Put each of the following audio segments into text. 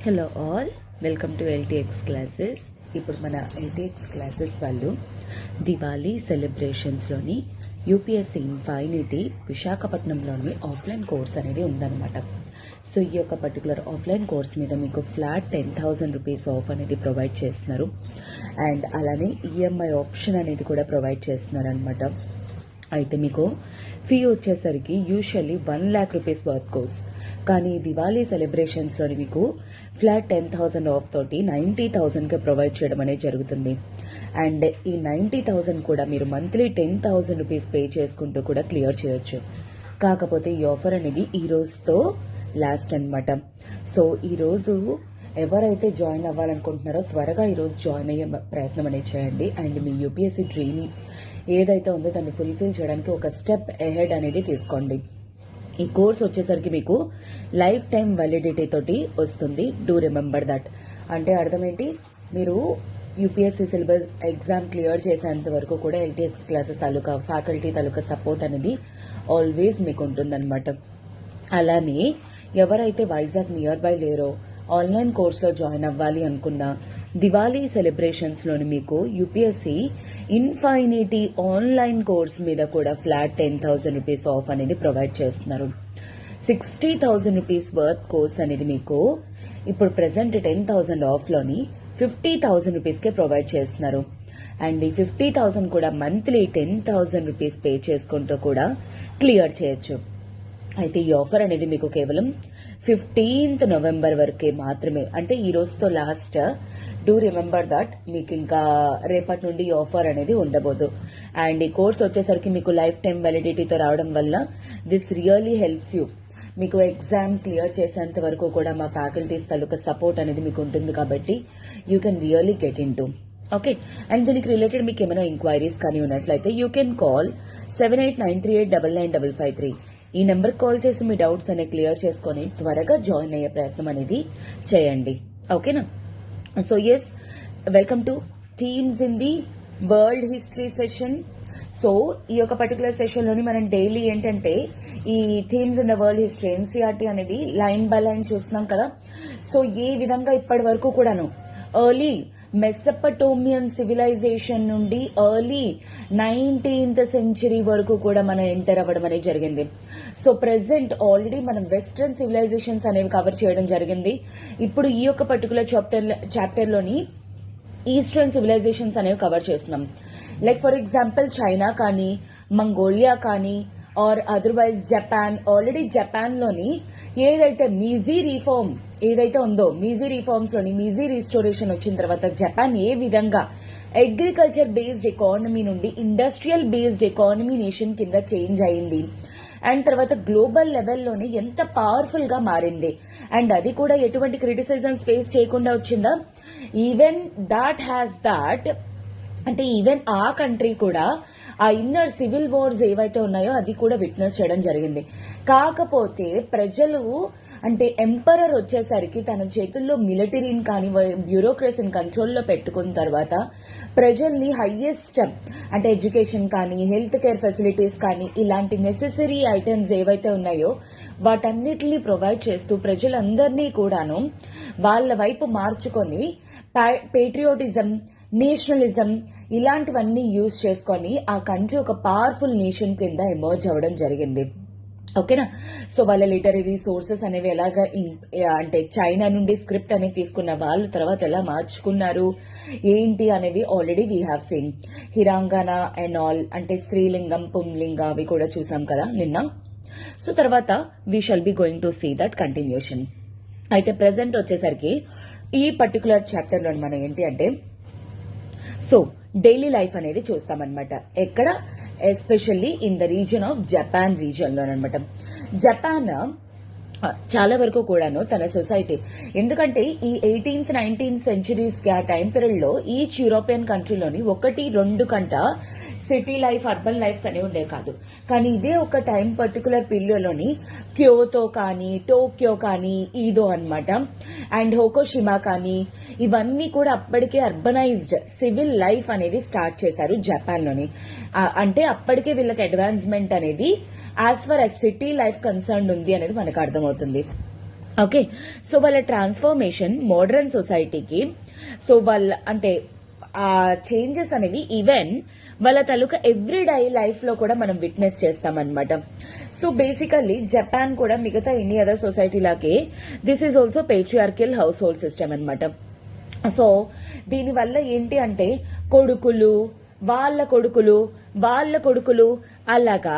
Hello all, welcome to LTX classes. ఇప్పుడు మన LTX classes వాళ్ళు దివాళీ సెలబ్రేషన్స్లోని యూపీఎస్సీ ఇన్ఫైనిటీ విశాఖపట్నంలోని ఆఫ్లైన్ కోర్స్ అనేది ఉందన్నమాట. సో ఈ యొక్క పర్టికులర్ ఆఫ్లైన్ కోర్స్ మీద మీకు ఫ్లాట్ 10,000 రూపీస్ ఆఫ్ అనేది ప్రొవైడ్ చేస్తున్నారు. అండ్ అలానే ఈఎంఐ ఆప్షన్ అనేది కూడా ప్రొవైడ్ చేస్తున్నారు అనమాట. అయితే మీకు ఫీ వచ్చేసరికి usually 1 lakh rupees worth course, కానీ దివాళీ సెలబ్రేషన్స్లోని మీకు ఫ్లాట్ 10,000 ఆఫ్ తోటి 90,000కి ప్రొవైడ్ చేయడం అనేది జరుగుతుంది. అండ్ ఈ 90,000 కూడా మీరు మంత్లీ 10,000 రూపీస్ పే చేసుకుంటూ కూడా క్లియర్ చేయొచ్చు. కాకపోతే ఈ ఆఫర్ అనేది ఈ రోజుతో లాస్ట్ అనమాట. సో ఈ రోజు ఎవరైతే జాయిన్ అవ్వాలనుకుంటున్నారో త్వరగా ఈరోజు జాయిన్ అయ్యే ప్రయత్నం అనేది చేయండి. అండ్ మీ యూపీఎస్సీ డ్రీమ్ ఏదైతే ఉందో దాన్ని ఫుల్ఫిల్ చేయడానికి ఒక స్టెప్ అహెడ్ అనేది తీసుకోండి. ఈ కోర్స్ వచ్చేసరికి మీకు లైఫ్ టైం వ్యాలిడిటీ తోటి వస్తుంది. Do remember that. అంటే అర్థం ఏంటి, మీరు యూపీఎస్సీ సిలబస్ ఎగ్జామ్ క్లియర్ చేసేంత వరకు కూడా ఎల్టీఎక్స్ క్లాసెస్ తాలూకా ఫ్యాకల్టీ తాలూకా సపోర్ట్ అనేది ఆల్వేస్ మీకు ఉంటుందన్నమాట. అలానే ఎవరైతే వైజాగ్ నియర్ బై లేరో ఆన్లైన్ కోర్సులో జాయిన్ అవ్వాలి అనుకున్నా దివాళీ సెలబ్రేషన్స్ లోని మీకు యూపీఎస్సీ ఇన్ఫైనిటీ ఆన్లైన్ కోర్స్ మీద కూడా ఫ్లాట్ 10,000 రూపీస్ ఆఫ్ అనేది ప్రొవైడ్ చేస్తున్నారు. 60,000 రూపీస్ వర్త్ కోర్స్ అనేది మీకు ఇప్పుడు ప్రెసెంట్ 10,000 ఆఫ్ లోని 50,000 రూపీస్ కే ప్రొవైడ్ చేస్తున్నారు. అండ్ ఈ 50,000 కూడా మంత్లీ 10,000 రూపీస్ పే చేసుకుంటూ కూడా క్లియర్ చేయొచ్చు. అయితే ఈ ఆఫర్ అనేది మీకు కేవలం 15th నవంబర్ వరకే మాత్రమే, అంటే ఈ రోజుతో లాస్ట్. Do remember that. మీకు ఇంకా రేపటి నుండి ఈ ఆఫర్ అనేది ఉండబోదు. అండ్ ఈ కోర్స్ వచ్చేసరికి మీకు లైఫ్ టైం వ్యాలిడిటీతో రావడం వల్ల దిస్ రియల్లీ హెల్ప్స్ యూ. మీకు ఎగ్జామ్ క్లియర్ చేసేంత వరకు కూడా మా ఫ్యాకల్టీస్ తాలూకా సపోర్ట్ అనేది మీకు ఉంటుంది కాబట్టి you can really get in to. Okay. And దీనికి రిలేటెడ్ మీకు ఏమైనా ఎంక్వైరీస్ కానీ ఉన్నట్లయితే యూ కెన్ కాల్ 7893899553. ఈ నెంబర్ కాల్ చేసి మీ డౌట్స్ అనేవి క్లియర్ చేసుకుని త్వరగా జాయిన్ అయ్యే ప్రయత్నం అనేది చేయండి. ఓకేనా? So yes, welcome to themes in the world history session. So ఈ యొక్క పర్టికులర్ సెషన్ లోని మనం డైలీ ఏంటంటే ఈ themes in the world history NCERT అనేది లైన్ బై లైన్ చూస్తున్నాం కదా. సో ఏ విధంగా ఇప్పటి వరకు కూడాను ఎర్లీ మెసపటోమియన్ సివిలైజేషన్ నుండి ఎర్లీ 19th సెంచరీ వరకు కూడా మనం ఎంటర్ అవ్వడం అనేది జరిగింది. సో ప్రెసెంట్ ఆల్రెడీ మనం వెస్ట్రన్ సివిలైజేషన్స్ అనేవి కవర్ చేయడం జరిగింది. ఇప్పుడు ఈ యొక్క పర్టికులర్ చాప్టర్ లోని ఈస్టర్న్ సివిలైజేషన్స్ అనేవి కవర్ చేస్తున్నాం. లైక్ ఫర్ ఎగ్జాంపుల్ చైనా కానీ, మంగోలియా కానీ, or otherwise Japan. Already Japan లోని ఏదైతే మీజీ రిఫార్మ్ ఏదైతే ఉందో, మీజీ రిఫార్మ్స్ లోని మీజీ రిస్టోరేషన్ వచ్చిన తర్వాత జపాన్ ఏ విధంగా అగ్రికల్చర్ బేస్డ్ ఎకానమీ నుండి ఇండస్ట్రియల్ బేస్డ్ ఎకానమీ నేషన్ కింద చేంజ్ అయింది. అండ్ తర్వాత గ్లోబల్ లెవెల్లోనే ఎంత పవర్ఫుల్ గా మారింది. అండ్ అది కూడా ఎటువంటి క్రిటిసిజమ్స్ ఫేస్ చేయకుండా వచ్చిందా. ఈవెన్ దాట్ హ్యాస్ దాట్, అంటే ఈవెన్ ఆ కంట్రీ కూడా ఆ ఇన్నర్ సివిల్ వార్స్ ఏవైతే ఉన్నాయో అది కూడా విట్నెస్ చేయడం జరిగింది. కాకపోతే ప్రజలు అంటే ఎంపరర్ వచ్చేసరికి తన చేతుల్లో మిలిటరీని కానీ బ్యూరోక్రసీని కంట్రోల్లో పెట్టుకున్న తర్వాత ప్రజల్ని హైయెస్ట్ అంటే ఎడ్యుకేషన్ కానీ, హెల్త్ కేర్ ఫెసిలిటీస్ కానీ, ఇలాంటి నెసెసరీ ఐటమ్స్ ఏవైతే ఉన్నాయో వాటన్నిటిని ప్రొవైడ్ చేస్తూ ప్రజలందరినీ కూడాను వాళ్ళ వైపు మార్చుకొని పేట్రియోటిజం, నేషనలిజం ఇలాంటివన్నీ యూజ్ చేసుకొని ఆ కంట్రీ ఒక పవర్ఫుల్ నేషన్ కింద ఎమర్జ్ అవ్వడం జరిగింది. ఓకేనా? సో వాళ్ళ లిటరీ సోర్సెస్ అనేవి ఎలాగా అంటే చైనా నుండి స్క్రిప్ట్ అనేది తీసుకున్న వాళ్ళు తర్వాత ఎలా మార్చుకున్నారు ఏంటి అనేవి ఆల్రెడీ వీ హ్యావ్ సీన్. హిరాంగాన అండ్ ఆల్, అంటే స్త్రీలింగం, పుంలింగ అవి కూడా చూసాం కదా నిన్న. సో తర్వాత we shall be going to see that continuation. అయితే ప్రెసెంట్ వచ్చేసరికి ఈ పర్టికులర్ చాప్టర్ లో మనం ఏంటి అంటే సో డైలీ లైఫ్ అనేది చూస్తామన్నమాట. ఎక్కడ? Especially in the region of Japan region లోనమాట. జపాన్ చాలా వరకు కూడాను తన సొసైటీ, ఎందుకంటే ఈ 18th 19th సెంచరీస్ కి ఆ టైం పీరియడ్ లో ఈచ్ యూరోపియన్ కంట్రీలోని 1-2 కంట సిటీ లైఫ్, అర్బన్ లైఫ్స్ అనేవి ఉండేవి కాదు. కానీ ఇదే ఒక టైం పర్టికులర్ పీరియడ్ లోని క్యోతో కానీ, టోక్యో కానీ, ఈదో అన్నమాట, అండ్ హోకోషిమా కానీ ఇవన్నీ కూడా అప్పటికే అర్బనైజ్డ్ సివిల్ లైఫ్ అనేది స్టార్ట్ చేశారు జపాన్ లోని. అంటే అప్పటికే వీళ్ళకి అడ్వాన్స్మెంట్ అనేది as for as city life concern ఉంది అనేది మనకు అర్థమవుతుంది. ఓకే. సో వాళ్ళ ట్రాన్స్ఫర్మేషన్ మోడర్న్ సొసైటీకి, సో వాళ్ళ అంటే ఆ చేంజెస్ అనేవి ఈవెన్ వాళ్ళ తాలూకా ఎవ్రీడే లైఫ్ లో కూడా మనం విట్నెస్ చేస్తామన్నమాట. సో బేసికల్లీ జపాన్ కూడా మిగతా ఎనీ అదర్ సొసైటీ లాగే this is also patriarchal household system అనమాట. సో దీనివల్ల ఏంటి అంటే వాళ్ళ కొడుకులు అలాగా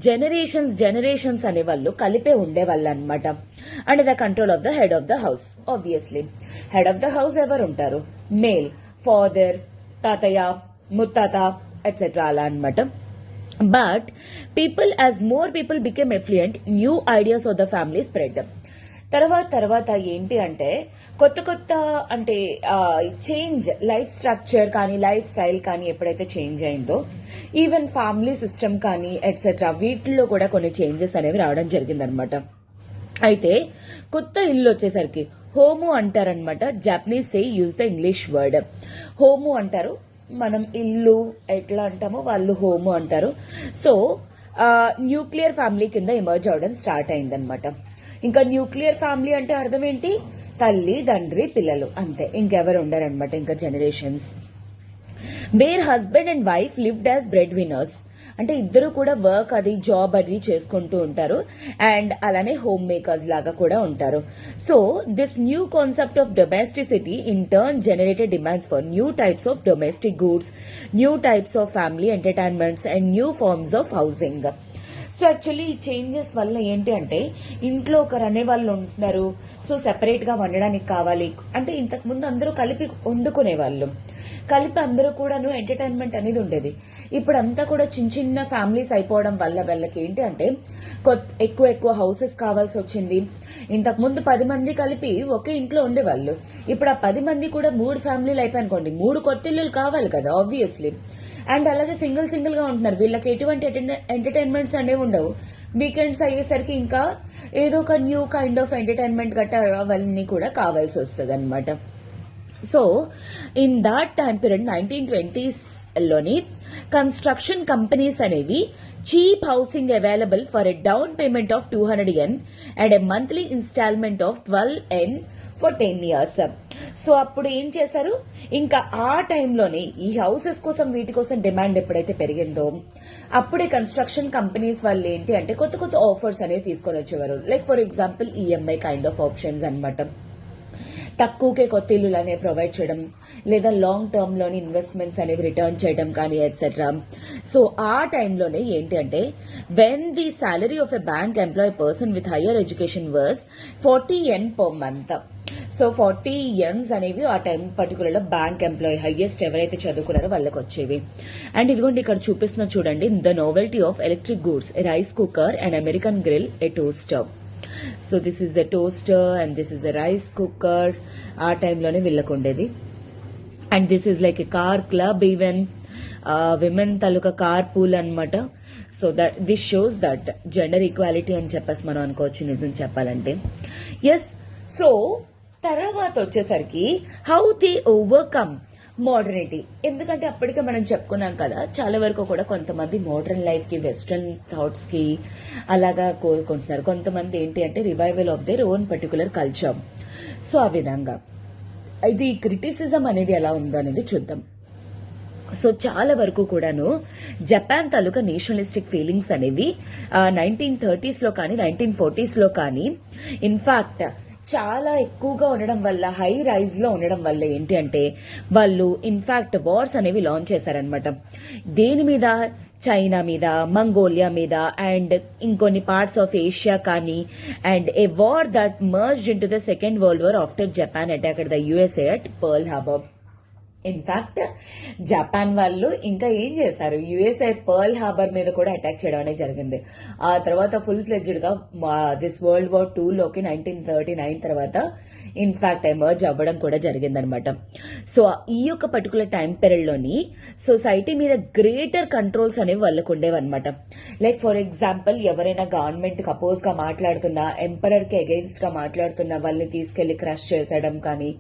జనరేషన్స్ అనేవాళ్ళు కలిపే ఉండేవాళ్ళు అనమాట. And the control of the head of the house. Obviously head of the house ఎవరు ఉంటారు? మేల్, ఫాదర్, తాతయ్య, ముత్తాత ఎట్సెట్రా అలా అనమాట. But as more people became affluent, new ideas of the family spread. తర్వాత ఏంటి అంటే కొత్త అంటే చేంజ్, లైఫ్ స్ట్రక్చర్ కానీ లైఫ్ స్టైల్ కానీ ఎప్పుడైతే చేంజ్ అయిందో, ఈవెన్ ఫ్యామిలీ సిస్టమ్ కానీ ఎట్సెట్రా వీటిల్లో కూడా కొన్ని చేంజెస్ అనేవి రావడం జరిగిందనమాట. అయితే కొత్త ఇల్లు వచ్చేసరికి హోము అంటారనమాట. Japanese say use the English word home అంటారు. మనం ఇల్లు ఎట్లా అంటామో వాళ్ళు హోము అంటారు. సో న్యూక్లియర్ ఫ్యామిలీ కింద ఎమర్జ్ అవడం స్టార్ట్ అయిందనమాట. ఇంకా న్యూక్లియర్ ఫ్యామిలీ అంటే అర్థం ఏంటి? తల్లి, తండ్రి, పిల్లలు, అంతే, ఇంకెవరు ఉండరనమాట ఇంకా generations. Where husband and wife lived as bread winners, అంటే ఇద్దరు కూడా వర్క్ జాబ్ చేసుకుంటూ ఉంటారు అండ్ అలానే హోమ్ మేకర్స్ లాగా కూడా ఉంటారు. So this new concept of domesticity in turn generated demands for new types of domestic goods, new types of family entertainments and new forms of housing. So actually ఈ changes వల్ల ఏంటి అంటే ఇంట్లో ఒకరు అనే వాళ్ళు ఉంటున్నారు. సో సెపరేట్ గా వండడానికి కావాలి అంటే ఇంతకు ముందు అందరూ కలిపి వండుకునే వాళ్ళు, కలిపి అందరూ కూడాను ఎంటర్టైన్మెంట్ అనేది ఉండేది. ఇప్పుడు అంతా కూడా చిన్న ఫ్యామిలీస్ అయిపోవడం వల్ల వాళ్ళకి ఏంటి అంటే ఎక్కువ హౌసెస్ కావాల్సి వచ్చింది. ఇంతకు ముందు 10 మంది కలిపి ఒకే ఇంట్లో ఉండేవాళ్ళు, ఇప్పుడు ఆ 10 మంది కూడా 3 ఫ్యామిలీలు అయిపోయానుకోండి, 3 కొత్త ఇల్లులు కావాలి కదా ఆబ్వియస్లీ. అండ్ అలాగే సింగిల్ గా ఉంటున్నారు, వీళ్ళకి ఎటువంటి ఎంటర్టైన్మెంట్స్ అనేవి ఉండవు. వీకెండ్స్ అయ్యేసరికి ఇంకా ఏదో ఒక న్యూ కైండ్ ఆఫ్ ఎంటర్టైన్మెంట్ గట్టా అవన్నీ కూడా కావాల్సి వస్తుంది అనమాట. So in that time period 1920s లోని కన్స్ట్రక్షన్ కంపెనీస్ అనేవి cheap housing available for a down payment of 200 yen and a monthly installment of 12 yen for 10 years. So అప్పుడు ఏం చేశారు, ఇంకా ఆ టైంలోనే ఈ హౌసెస్ కోసం వీటి కోసం డిమాండ్ ఎప్పుడైతే పెరిగిందో అప్పుడే కన్స్ట్రక్షన్ కంపెనీస్ వాళ్ళు ఏంటి అంటే కొత్త ఆఫర్స్ అనేవి తీసుకొని వచ్చేవారు. Like for example EMI kind of options అనమాట. తక్కువకే కొత్త ఇల్లులు అనేవి ప్రొవైడ్ చేయడం, లేదా లాంగ్ టర్మ్ లోని ఇన్వెస్ట్మెంట్స్ అనేవి రిటర్న్ చేయడం కానీ ఎట్సెట్రా. సో ఆ టైంలోనే ఏంటి అంటే when the salary of a bank employ person with higher education was 40 yen per month. So 40 yens అనేవి ఆ టైం పర్టికులర్ లో బ్యాంక్ ఎంప్లాయీ హైయెస్ట్ ఎవరైతే చదువుకున్నారో వాళ్ళకి వచ్చేవి. అండ్ ఇదిగోండి ఇక్కడ చూపిస్తున్నా చూడండి, the novelty of electric goods, a rice cooker and American grill, a toaster. So this is the toaster and this is the rice cooker. ఆ టైంలోనే వీళ్ళకు ఉండేది. And this is like a car club, even women తాలూకా car pool అనమాట. So that this shows that gender equality అని చెప్పేసి మనం అనుకోవచ్చు నిజం చెప్పాలంటే. ఎస్. సో తర్వాత వచ్చేసరికి హౌ దే ఓవర్కమ్ మోడర్నిటీ. ఎందుకంటే అప్పటికే మనం చెప్పుకున్నాం కదా, చాలా వరకు కూడా కొంతమంది మోడర్న్ లైఫ్ కి, వెస్ట్రన్ థాట్స్ కి అలాగా కోరుకుంటున్నారు. కొంతమంది ఏంటి అంటే revival of their own particular culture. So ఆ విధంగా ఇది క్రిటిసిజం అనేది ఎలా ఉందో అనేది చూద్దాం. సో చాలా వరకు కూడాను జపాన్ తాలూకా నేషనలిస్టిక్ ఫీలింగ్స్ అనేవి 1930s లో కానీ 1940s లో కానీ ఇన్ఫాక్ట్ చాలా ఎక్కువగా ఉండడం వల్ల, హై రైజ్ లో ఉండడం వల్ల ఏంటి అంటే వాళ్ళు ఇన్ఫాక్ట్ వార్స్ అనేవి లాంచ్ చేశారనమాట. దేని మీద? చైనా మీద, మంగోలియా మీద అండ్ ఇంకొన్ని పార్ట్స్ ఆఫ్ ఏషియా కానీ. And a war that merged into the second world war after Japan attacked the USA at pearl harbour. In fact Japan వాళ్ళు ఇంకా ఏం చేశారు, యుఎస్ఏ పర్ల్ హార్బర్ మీద కూడా అటాక్ చేయడం అనేది జరిగింది. ఆ తర్వాత ఫుల్ ఫ్లెడ్జ్డ్ గా దిస్ వరల్డ్ వార్ 2 లోకి 1939 తర్వాత ఇన్ఫాక్ట్ ఎమర్జ్ అవ్వడం కూడా జరిగిందనమాట. సో ఈ యొక్క పర్టికులర్ టైం పీరియడ్ లోని సొసైటీ మీద గ్రేటర్ కంట్రోల్స్ అనేవి వాళ్ళకు ఉండేవన్నమాట. లైక్ ఫర్ ఎగ్జాంపుల్ ఎవరైనా గవర్నమెంట్ కి అపోజ్ గా మాట్లాడుతున్నా, ఎంపరర్ కి అగెయిన్స్ట్ గా మాట్లాడుతున్నా వాళ్ళని తీసుకెళ్లి క్రష్ చేసేయడం కానీ,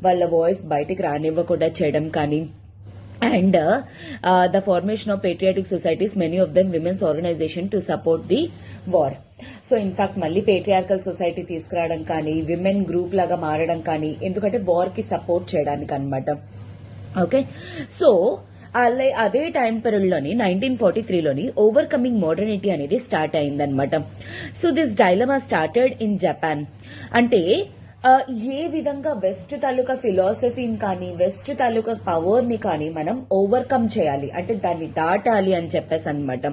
వాళ్ళ వాయిస్ బయటికి రానివ్వకుండా చేయడం కానీ. And the formation of patriotic societies, many of them women's organization to support the war. So in fact మళ్ళీ పేట్రియార్కల్ సొసైటీ తీసుకురావడం కానీ, విమెన్ గ్రూప్ లాగా మారడం కానీ, ఎందుకంటే వార్ కి సపోర్ట్ చేయడానికి అనమాట. ఓకే, సో అదే టైం పీరియడ్ లోని 1943లోని ఓవర్కమింగ్ మోడర్నిటీ అనేది స్టార్ట్ అయిందనమాట. So this dilemma started in Japan. అంటే ఏ విధంగా వెస్ట్ తాలూకా ఫిలాసఫీని కానీ, వెస్ట్ తాలూకా పవర్ ని కానీ మనం ఓవర్కమ్ చేయాలి, అంటే దాన్ని దాటాలి అని చెప్పేసి అనమాట.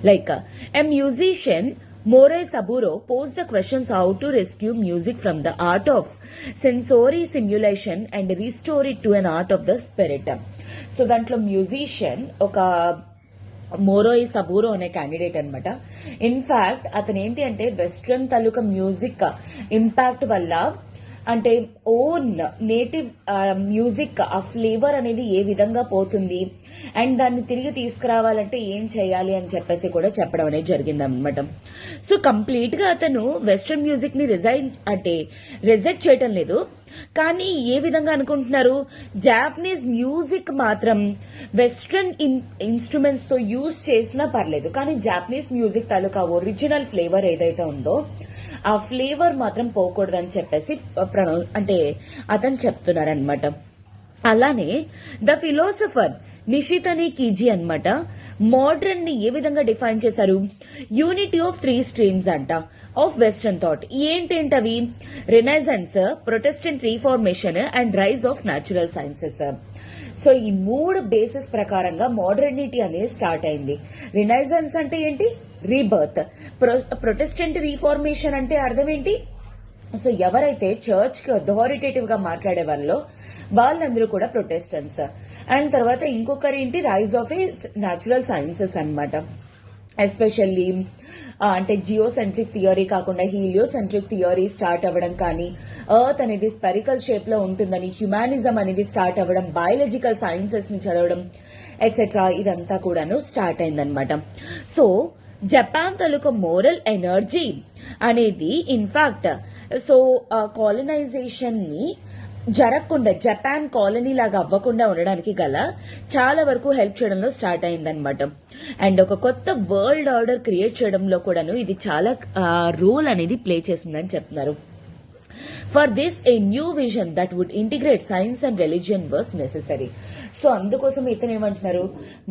Like a musician Morei Saburo posed the questions how to rescue music from the art of sensory simulation and restore it to an art of the spirit. So దాంట్లో మ్యూజిషియన్ ఒక మోరోయి సబూరో అనే క్యాండిడేట్ అనమాట. ఇన్ఫాక్ట్ అతను ఏంటి అంటే western తాలూకా music impact వల్ల, అంటే own native music ఆ ఫ్లేవర్ అనేది ఏ విధంగా పోతుంది అండ్ దాన్ని తిరిగి తీసుకురావాలంటే ఏం చేయాలి అని చెప్పేసి కూడా చెప్పడం అనేది జరిగింది అనమాట. సో కంప్లీట్ గా అతను వెస్ట్రన్ మ్యూజిక్ ని రిజెక్ట్ చేయటం లేదు, కానీ ఏ విధంగా అనుకుంటున్నారు, జాపనీస్ మ్యూజిక్ మాత్రం వెస్ట్రన్ ఇన్స్ట్రుమెంట్స్ తో యూజ్ చేసినా పర్లేదు, కానీ జాపనీస్ మ్యూజిక్ తాలూకా ఒరిజినల్ ఫ్లేవర్ ఏదైతే ఉందో ఆ ఫ్లేవర్ మాత్రం పోకూడదని చెప్పేసి అంటే అతను చెప్తున్నారనమాట. అలానే ద ఫిలాసఫర్ నిషితని కీజీ అన్నమాట మోడర్న్ ని ఏ విధంగా డిఫైన్ చేశారు, యూనిటీ ఆఫ్ 3 స్ట్రీమ్స్ అంట ఆఫ్ వెస్టర్న్ థాట్. ఏంటేంటవి, renaissance, protestant reformation and rise of natural sciences. So ఈ 3 బేసిస్ ప్రకారంగా మోడర్నిటీ అనేది స్టార్ట్ అయింది. రినైజెన్స్ అంటే ఏంటి, రీబర్త్. ప్రొటెస్టెంట్ రీఫార్మేషన్ అంటే అర్థం ఏంటి, సో ఎవరైతే చర్చ్ కి అథారిటేటివ్ గా మాట్లాడే వాళ్ళందరూ కూడా ప్రొటెస్టెంట్స్. అండ్ తర్వాత ఇంకొకరి ఏంటి, rise of a natural sciences అన్నమాట. ఎస్పెషల్లీ అంటే జియోసెంట్రిక్ థియరీ కాకుండా హీలియోసెంట్రిక్ థియరీ స్టార్ట్ అవ్వడం కానీ, ఎర్త్ అనేది స్పెరికల్ షేప్ లో ఉంటుందని హ్యుమానిజం అనేది స్టార్ట్ అవ్వడం, బయాలజికల్ సైన్సెస్ ని చదవడం ఎట్సెట్రా, ఇదంతా కూడాను స్టార్ట్ అయిందనమాట. సో జపాన్ తాలూకా మోరల్ ఎనర్జీ అనేది ఇన్ఫాక్ట్ సో కాలనైజేషన్ ని జరగకుండా, జపాన్ కాలనీ లాగా అవ్వకుండా ఉండడానికి గల చాలా వరకు హెల్ప్ చేయడంలో స్టార్ట్ అయిందనమాట. అండ్ ఒక కొత్త వరల్డ్ ఆర్డర్ క్రియేట్ చేయడంలో కూడాను ఇది చాలా రోల్ అనేది ప్లే చేసిందని చెప్తున్నారు. For this a new vision that would integrate science and religion was necessary. So అందుకోసం ఇతను ఏమంటున్నారు,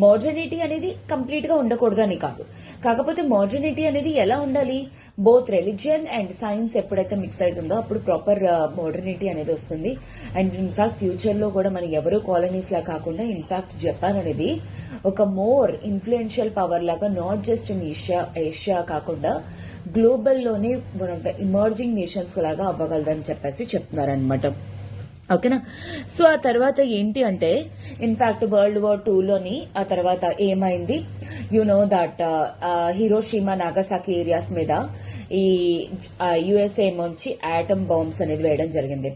మోడర్నిటీ అనేది కంప్లీట్ గా ఉండకూడదని కాదు, కాకపోతే మోడర్నిటీ అనేది ఎలా ఉండాలి, బోత్ రిలీజియన్ అండ్ సైన్స్ ఎప్పుడైతే మిక్స్ అవుతుందో అప్పుడు ప్రాపర్ మోడర్నిటీ అనేది వస్తుంది. అండ్ ఇన్ఫాక్ట్ ఫ్యూచర్ లో కూడా మనకి ఎవరు కాలనీస్ లా కాకుండా ఇన్ఫాక్ట్ జపాన్ అనేది ఒక మోర్ ఇన్ఫ్లుయెన్షియల్ పవర్ లాగా నాట్ జస్ట్ ఇన్ ఏషియా కాకుండా గ్లోబల్ లోనే one of the emerging nations లాగా అవ్వగలదని చెప్పేసి చెప్తున్నారనమాట. ఓకేనా. సో ఆ తర్వాత ఏంటి అంటే ఇన్ఫాక్ట్ World War II లోని ఆ తర్వాత ఏమైంది, దట్ హిరోషిమా నాగసాకి ఏరియాస్ మీద ఈ యుఎస్ఏ నుంచి ఆటమ్ బాంబ్స్ అనేది వేయడం జరిగింది.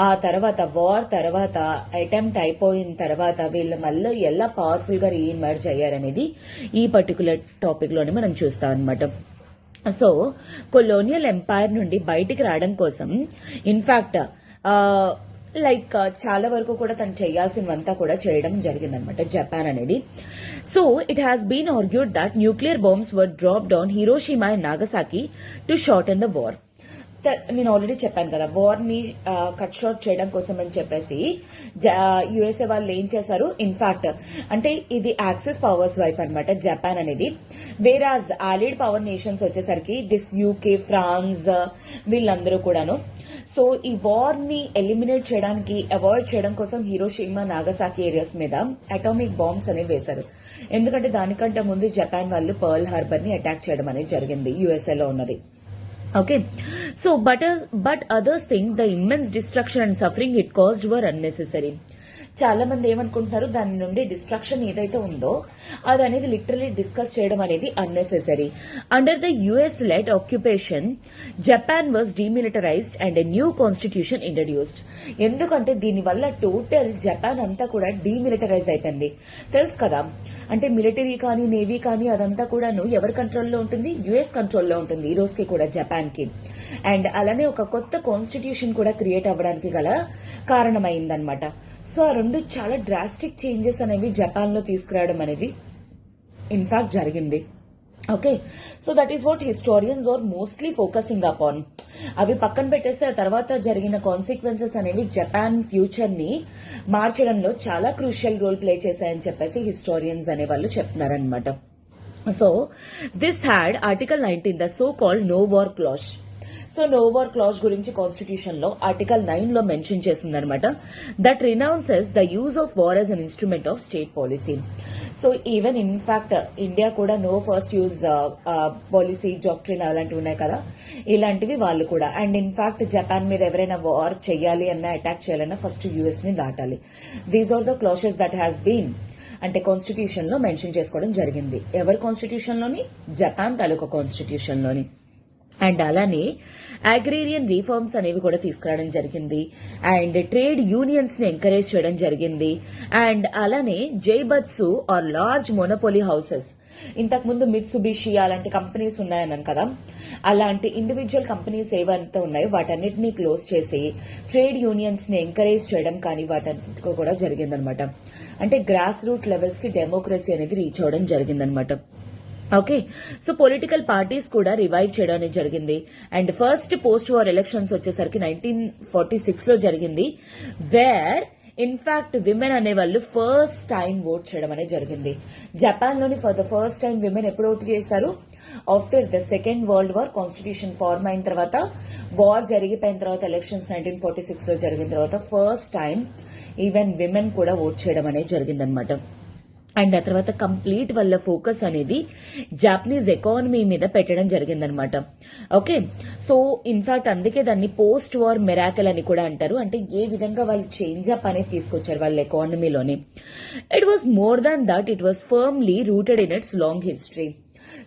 ఆ తర్వాత వార్ తర్వాత అటెంప్ట్ అయిపోయిన తర్వాత వీళ్ళు మళ్ళీ ఎలా పవర్ఫుల్ గా రీఇమర్జ్ అయ్యారనేది ఈ పర్టికులర్ టాపిక్ లోనే మనం చూస్తాం అనమాట. సో కొలోనియల్ ఎంపైర్ నుండి బయటికి రావడం కోసం ఇన్ఫాక్ట్ లైక్ చాలా వరకు కూడా తను చేయాల్సినవంతా కూడా చేయడం జరిగిందనమాట జపాన్ అనేది. So it has been argued that nuclear bombs were dropped on Hiroshima and Nagasaki to shorten the war. నేను ఆల్రెడీ చెప్పాను కదా, వార్ ని కట్ షార్ట్ చేయడం కోసం అని చెప్పేసి యుఎస్ఏ వాళ్ళు ఏం చేశారు, ఇన్ఫాక్ట్ అంటే ఇది యాక్సెస్ పవర్స్ వైపు అనమాట జపాన్ అనేది. వేరాజ్ ఆలిడ్ పవర్ నేషన్స్ వచ్చేసరికి దిస్ యూకే, ఫ్రాన్స్ వీళ్ళందరూ కూడాను సో ఈ వార్ ని ఎలిమినేట్ చేయడానికి, అవాయిడ్ చేయడం కోసం హిరోషిమా నాగసాకి ఏరియాస్ మీద అటామిక్ బాంబ్స్ అనేవి వేశారు. ఎందుకంటే దానికంటే ముందు జపాన్ వాళ్ళు పర్ల్ హార్బర్ ని అటాక్ చేయడం అనేది జరిగింది యుఎస్ఏ లో ఉన్నది. Okay, so but others think the immense destruction and suffering it caused were unnecessary. చాలా మంది ఏమనుకుంటున్నారు, దాని నుండి డిస్ట్రక్షన్ ఏదైతే ఉందో అది అనేది లిటరలీ డిస్కస్ చేయడం అనేది unnecessary. Under the US led occupation Japan was demilitarized and a new constitution introduced. ఎందుకంటే దీనివల్ల టోటల్ జపాన్ అంతా కూడా డీమిలిటరైజ్ అయిపోయింది. తెలుసు కదా, అంటే మిలిటరీ కానీ నేవీ కానీ అదంతా కూడాను ఎవరి కంట్రోల్లో ఉంటుంది, యుఎస్ కంట్రోల్లో ఉంటుంది ఈ రోజుకి కూడా జపాన్ కి. అండ్ అలానే ఒక కొత్త కాన్స్టిట్యూషన్ కూడా క్రియేట్ అవ్వడానికి గల కారణమైందనమాట. సో ఆ రెండు చాలా డ్రాస్టిక్ చేంజెస్ అనేవి జపాన్ లో తీసుకురావడం అనేది ఇన్ఫాక్ట్ జరిగింది. Okay, so that is what historians are mostly focusing upon. అవి పక్కన పెట్టేస్తే ఆ తర్వాత జరిగిన కాన్సిక్వెన్సెస్ అనేవి జపాన్ ఫ్యూచర్ ని మార్చడంలో చాలా క్రూషియల్ రోల్ ప్లే చేశాయని చెప్పేసి హిస్టోరియన్స్ అనే వాళ్ళు చెప్తున్నారనమాట. So this had article 19, the so called no war clause. So no war clause గురించి కాన్స్టిట్యూషన్ లో ఆర్టికల్ 9 లో మెన్షన్ చేసిందనమాట. That renounces the use of war as an instrument of state policy. So even in fact India కూడా no first use policy doctrine అలాంటివి ఉన్నాయి కదా, ఇలాంటివి వాళ్ళు కూడా. అండ్ ఇన్ఫాక్ట్ జపాన్ మీద ఎవరైనా వార్ చేయాలి అన్నా అటాక్ చేయాలన్నా ఫస్ట్ యూఎస్ ని దాటాలి. These are the clauses that has been అంటే కాన్స్టిట్యూషన్ లో మెన్షన్ చేసుకోవడం జరిగింది. ఎవరి కాన్స్టిట్యూషన్ లోని? జపాన్ తాలూకా కాన్స్టిట్యూషన్ లోని. అండ్ అలానే అగ్రేరియన్ రిఫార్మ్స్ అనేవి కూడా తీసుకురావడం జరిగింది. అండ్ ట్రేడ్ యూనియన్స్ ని ఎంకరేజ్ చేయడం జరిగింది. అండ్ అలానే zaibatsu or large monopoly houses, ఇంతకు ముందు మిత్సుబిషి అలాంటి కంపెనీస్ ఉన్నాయన్నాను కదా, అలాంటి ఇండివిజువల్ కంపెనీస్ ఏవైతే ఉన్నాయో వాటన్నిటినీ క్లోజ్ చేసి ట్రేడ్ యూనియన్స్ ని ఎంకరేజ్ చేయడం కానీ వాటన్నిటికీ కూడా జరిగిందనమాట. అంటే గ్రాస్ రూట్ లెవెల్స్ కి డెమోక్రసీ అనేది రీచ్ అవడం జరిగిందనమాట. ఓకే, సో పొలిటికల్ పార్టీస్ కూడా రివైవ్ చేయడం అనేది జరిగింది. And first post war elections వచ్చేసరికి 1946 లో జరిగింది, వేర్ ఇన్ఫాక్ట్ విమెన్ అనేవాళ్ళు ఫస్ట్ టైం ఓట్ చేయడం అనేది జరిగింది. జపాన్ లోని for the first time women ఎప్పుడు ఓట్ చేశారు? After the second world war constitution form అయిన తర్వాత, వార్ జరిగిపోయిన తర్వాత, ఎలక్షన్స్ 1946 లో జరిగిన తర్వాత ఫస్ట్ టైం ఈవెన్ విమెన్ కూడా ఓట్ చేయడం అనేది జరిగిందనమాట. అండ్ ఆ తర్వాత కంప్లీట్ వాళ్ళ ఫోకస్ అనేది జాపనీస్ ఎకానమీ మీద పెట్టడం జరిగిందనమాట. ఓకే, సో ఇన్ఫాక్ట్ అందుకే దాన్ని పోస్ట్ వార్ మెరాకల్ అని కూడా అంటారు. అంటే ఏ విధంగా వాళ్ళు చేంజ్ అప్ అనేది తీసుకొచ్చారు వాళ్ళ ఎకానమీలోని. It was more than that, it was firmly rooted in its long history.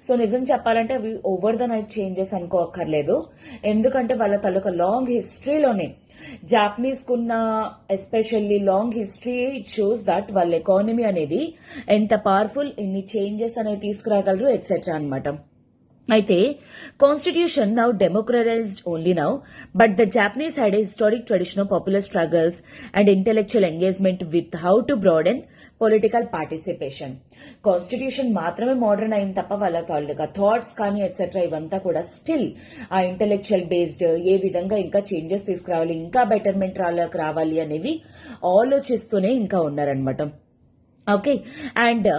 So నిజం చెప్పాలంటే అవి ఓవర్ ద నైట్ చేంజెస్ అనుకోక్కర్లేదు, ఎందుకంటే వాళ్ళ తాలూకా లాంగ్ హిస్టరీలోనే జాపనీస్ కున్న especially long history it shows that వాళ్ళ ఎకానమీ అనేది ఎంత పవర్ఫుల్, ఎన్ని చేంజెస్ అనేవి తీసుకురాగలరు ఎట్సెట్రా అనమాట. అయితే constitution now democratised only now, but the Japanese had a historic tradition of popular struggles and intellectual engagement with how to broaden political participation. Constitution మాత్రమే modern అయింది తప్ప వాళ్ళ తాలూకా థాట్స్ కానీ ఎట్సెట్రా ఇవంతా కూడా స్టిల్ ఆ ఇంటెలెక్చువల్ బేస్డ్ ఏ విధంగా ఇంకా చేంజెస్ తీసుకురావాలి, ఇంకా బెటర్మెంట్ రావాలి అనేవి ఆలోచిస్తూనే ఇంకా ఉన్నారనమాట. Okay, and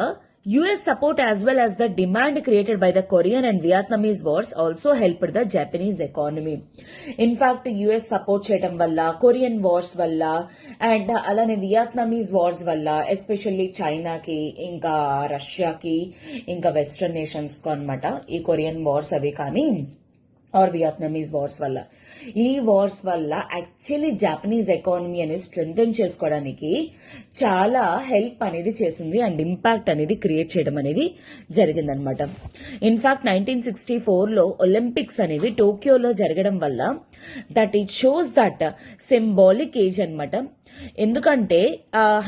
US support as well as the demand created by the Korean and Vietnamese wars also helped the Japanese economy. In fact, US support చేయడం వల్ల, కొరియన్ వార్స్ వల్ల అండ్ అలానే వియత్నామీస్ వార్స్ వల్ల, ఎస్పెషల్లీ చైనాకి ఇంకా రష్యాకి ఇంకా western nations కు అనమాట ఈ కొరియన్ వార్స్ అవి కానీ ఆర్ వియత్నామీస్ వార్స్ వల్ల, ఈ వార్స్ వల్ల యాక్చువల్లీ జాపనీస్ ఎకానమీ అనేది స్ట్రెంథెన్ చేసుకోవడానికి చాలా హెల్ప్ అనేది చేసింది అండ్ ఇంపాక్ట్ అనేది క్రియేట్ చేయడం అనేది జరిగిందనమాట. ఇన్ఫాక్ట్ 1964లో ఒలింపిక్స్ అనేవి టోక్యోలో జరగడం వల్ల that it shows that symbolic age అనమాట. ఎందుకంటే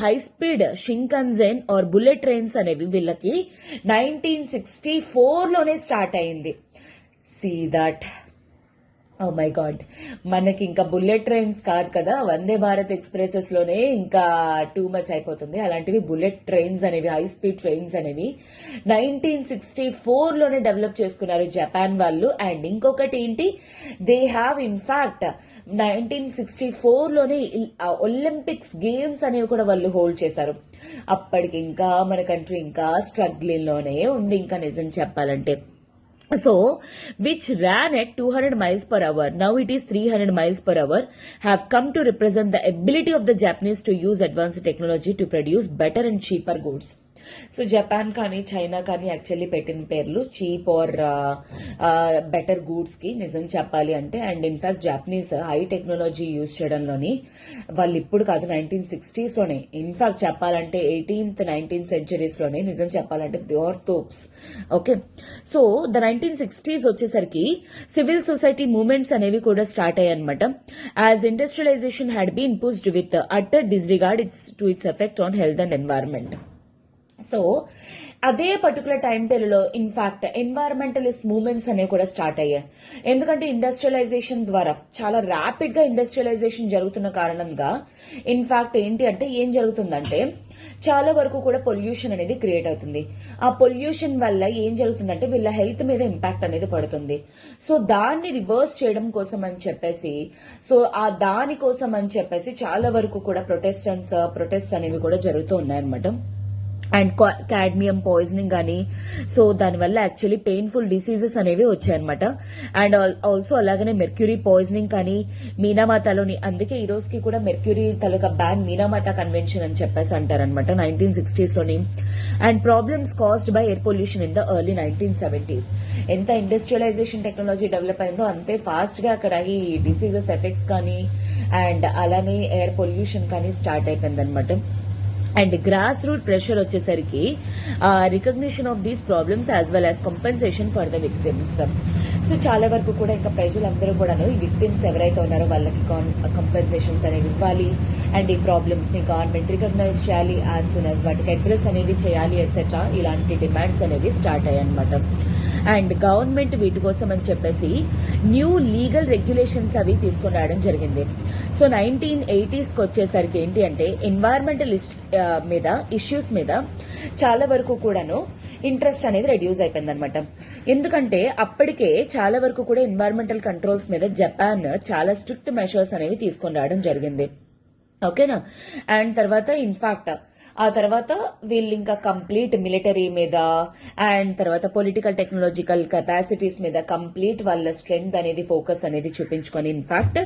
high speed shinkansen or bullet trains అనేవి వీళ్ళకి 1964లోనే స్టార్ట్ అయింది. See that. Oh my God, మనకి ఇంకా బుల్లెట్ ట్రైన్స్ కాదు కదా, వందే భారత్ ఎక్స్ప్రెసెస్ లోనే ఇంకా టూ మచ్ అయిపోతుంది. అలాంటివి బుల్లెట్ ట్రైన్స్ అనేవి, హై స్పీడ్ ట్రైన్స్ అనేవి 1964లోనే డెవలప్ చేసుకున్నారు జపాన్ వాళ్ళు. అండ్ ఇంకొకటి ఏంటి, దే హ్యావ్ ఇన్ఫాక్ట్ 1964లోనే ఒలింపిక్స్ గేమ్స్ అనేవి కూడా వాళ్ళు హోల్డ్ చేశారు. అప్పటికి ఇంకా మన కంట్రీ ఇంకా స్ట్రగ్లింగ్ లోనే ఉంది ఇంకా నిజం చెప్పాలంటే. So, which ran at 200 miles per hour, now it is 300 miles per hour, have come to represent the ability of the Japanese to use advanced technology to produce better and cheaper goods. So Japan కానీ China కానీ actually పెట్టిన పేర్లు cheap are better goods కి నిజం చెప్పాలి అంటే. And in fact Japanese high technology use చేయడంలోని వాళ్ళు ఇప్పుడు కాదు 1960s లోనే, ఇన్ఫాక్ట్ చెప్పాలంటే 18th 19th centuries లోనే నిజం చెప్పాలంటే దే ఆర్ తోప్స్. ఓకే, సో ద 1960s వచ్చేసరికి సివిల్ సొసైటీ మూవ్మెంట్స్ అనేవి కూడా స్టార్ట్ అయ్యాయి అనమాట. As industrialization had been pushed with utter disregard to its effect on health and environment. So అదే పర్టికులర్ టైం పీరియడ్ లో ఇన్ఫాక్ట్ ఎన్వైరన్మెంటలిస్ట్ మూవ్మెంట్స్ అనేవి కూడా స్టార్ట్ అయ్యాయి. ఎందుకంటే ఇండస్ట్రియలైజేషన్ ద్వారా చాలా ర్యాపిడ్ గా ఇండస్ట్రియలైజేషన్ జరుగుతున్న కారణంగా ఇన్ఫాక్ట్ ఏంటి అంటే ఏం జరుగుతుందంటే చాలా వరకు కూడా పొల్యూషన్ అనేది క్రియేట్ అవుతుంది. ఆ పొల్యూషన్ వల్ల ఏం జరుగుతుందంటే వీళ్ళ హెల్త్ మీద ఇంపాక్ట్ అనేది పడుతుంది. సో దాన్ని రివర్స్ చేయడం కోసం అని చెప్పేసి దానికోసం అని చెప్పేసి చాలా వరకు కూడా ప్రొటెస్ట్ అనేవి కూడా జరుగుతూ ఉన్నాయన్నమాట. అండ్ కాడ్మియం పాయిజనింగ్ కానీ సో దానివల్ల యాక్చువల్లీ పెయిన్ఫుల్ డిసీజెస్ అనేవి వచ్చాయన్నమాట. అండ్ ఆల్సో అలాగనే మెర్క్యూరీ పాయిజనింగ్ కానీ మీనామాతాలోని, అందుకే ఈ రోజుకి కూడా మెర్క్యూరీ తాలూకా బ్యాన్ మీనామాతా కన్వెన్షన్ అని చెప్పేసి అంటారనమాట 1960s లోని. And problems caused by air pollution in the early 1970s. ఎంత ఇండస్ట్రియలైజేషన్ టెక్నాలజీ డెవలప్ అయిందో అంతే ఫాస్ట్ గా అక్కడ ఈ డిసీజెస్ ఎఫెక్ట్స్ కానీ అండ్ అలానే ఎయిర్ పొల్యూషన్ కానీ స్టార్ట్ అయిపోయిందనమాట. అండ్ గ్రాస్ రూట్ ప్రెషర్ వచ్చేసరికి recognition of these problems as well as compensation for the victims. So చాలా వరకు కూడా ఇంకా ప్రజలందరూ కూడా ఈ విక్టిమ్స్ ఎవరైతే ఉన్నారో వాళ్ళకి కంపెన్సేషన్స్ అనేవి ఇవ్వాలి. అండ్ ఈ ప్రాబ్లమ్స్ ని గవర్నమెంట్ రికగ్నైజ్ చేయాలి, యాజ్ సూన్ యాజ్ వాటికి అడ్రస్ అనేది చేయాలి ఎట్సెట్రా. ఇలాంటి డిమాండ్స్ అనేవి స్టార్ట్ అయ్యాయి అనమాట. అండ్ గవర్నమెంట్ వీటి కోసం అని చెప్పేసి న్యూ లీగల్ రెగ్యులేషన్స్ అవి తీసుకొని రావడం జరిగింది. సో 1980s కి వచ్చేసరికి ఏంటి అంటే ఎన్వైరన్మెంటల్ మీద ఇష్యూస్ మీద చాలా వరకు కూడాను ఇంట్రెస్ట్ అనేది రెడ్యూస్ అయిపోయింది అనమాట. ఎందుకంటే అప్పటికే చాలా వరకు కూడా ఎన్వైరన్మెంటల్ కంట్రోల్స్ మీద జపాన్ చాలా స్ట్రిక్ట్ మెషర్స్ అనేవి తీసుకొని రావడం జరిగింది. ఓకేనా. అండ్ తర్వాత ఇన్ఫాక్ట్ ఆ తర్వాత వీళ్ళు ఇంకా కంప్లీట్ మిలిటరీ మీద అండ్ తర్వాత పొలిటికల్ టెక్నాలజికల్ కెపాసిటీస్ మీద కంప్లీట్ వాళ్ళ స్ట్రెంగ్త్ అనేది ఫోకస్ అనేది చూపించుకొని ఇన్ఫాక్ట్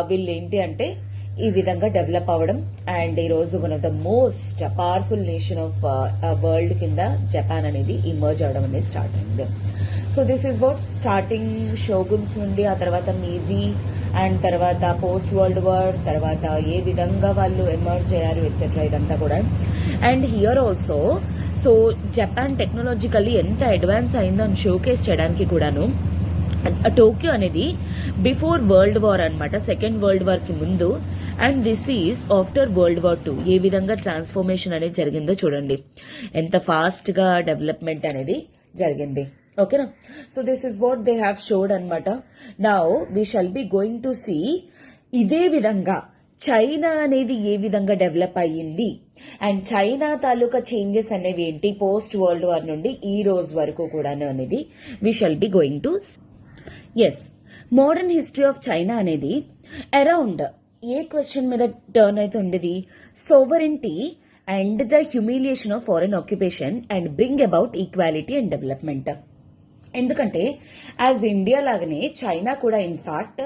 వీళ్ళు ఏంటి అంటే ఈ విధంగా డెవలప్ అవ్వడం అండ్ ఈ రోజు one of the most powerful nation of world కింద జపాన్ అనేది ఇమర్జ్ అవడం అనేది స్టార్ట్ అయింది. So this is what starting shoguns నుండి ఆ తర్వాత మీజీ అండ్ తర్వాత పోస్ట్ వరల్డ్ వార్ తర్వాత ఏ విధంగా వాళ్ళు ఎమర్జ్ అయ్యారు ఎట్సెట్రా ఇదంతా కూడా. And here also so Japan technologically ఎంత అడ్వాన్స్ అయిందో అని షోకేస్ చేయడానికి కూడాను టోక్యో అనేది బిఫోర్ వరల్డ్ వార్ అనమాట, సెకండ్ వరల్డ్ వార్ కి ముందు. And this is after world war 2 ఏ విధంగా ట్రాన్స్ఫర్మేషన్ అనేది జరిగిందో చూడండి, ఎంత ఫాస్ట్ గా డెవలప్మెంట్ అనేది జరిగింది. ఓకేనా. So this is what they have showed అనమాట. Now we shall be going to see ఇదే విధంగా చైనా అనేది ఏ విధంగా డెవలప్ అయ్యింది అండ్ చైనా తాలూకా చేంజెస్ అనేవి ఏంటి పోస్ట్ వరల్డ్ వార్ నుండి ఈ రోజు వరకు కూడా అనేది we shall be going to. Yes, modern history of China అనేది అరౌండ్ ఏ క్వశ్చన్ మీద టర్న్ అయితే ఉండేది, sovereignty and the humiliation of foreign occupation and bring about equality and development. ఎందుకంటే యాజ్ ఇండియా లాగానే చైనా కూడా ఇన్ఫాక్ట్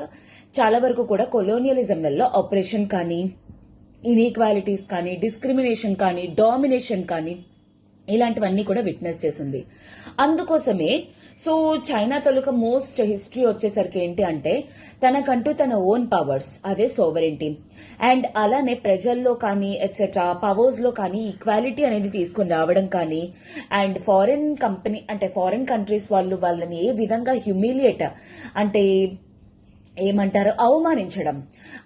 చాలా వరకు కూడా కొలోనియలిజం వల్ల ఆపరేషన్ కానీ ఇన్ఈక్వాలిటీస్ కానీ డిస్క్రిమినేషన్ కానీ డామినేషన్ కానీ ఇలాంటివన్నీ కూడా విట్నెస్ చేసింది. అందుకోసమే సో చైనా తాలూకా మోస్ట్ హిస్టరీ వచ్చేసరికి ఏంటి అంటే తనకంటూ తన ఓన్ పవర్స్, అదే సోవరెంటీ అండ్ అలానే ప్రజల్లో కానీ ఎట్సెట్రా పవర్స్ లో కానీ ఈక్వాలిటీ అనేది తీసుకుని రావడం కానీ అండ్ ఫారెన్ కంట్రీస్ వాళ్ళని ఏ విధంగా హ్యూమిలియేట్ అంటే ఏమంటారు అవమానించడం,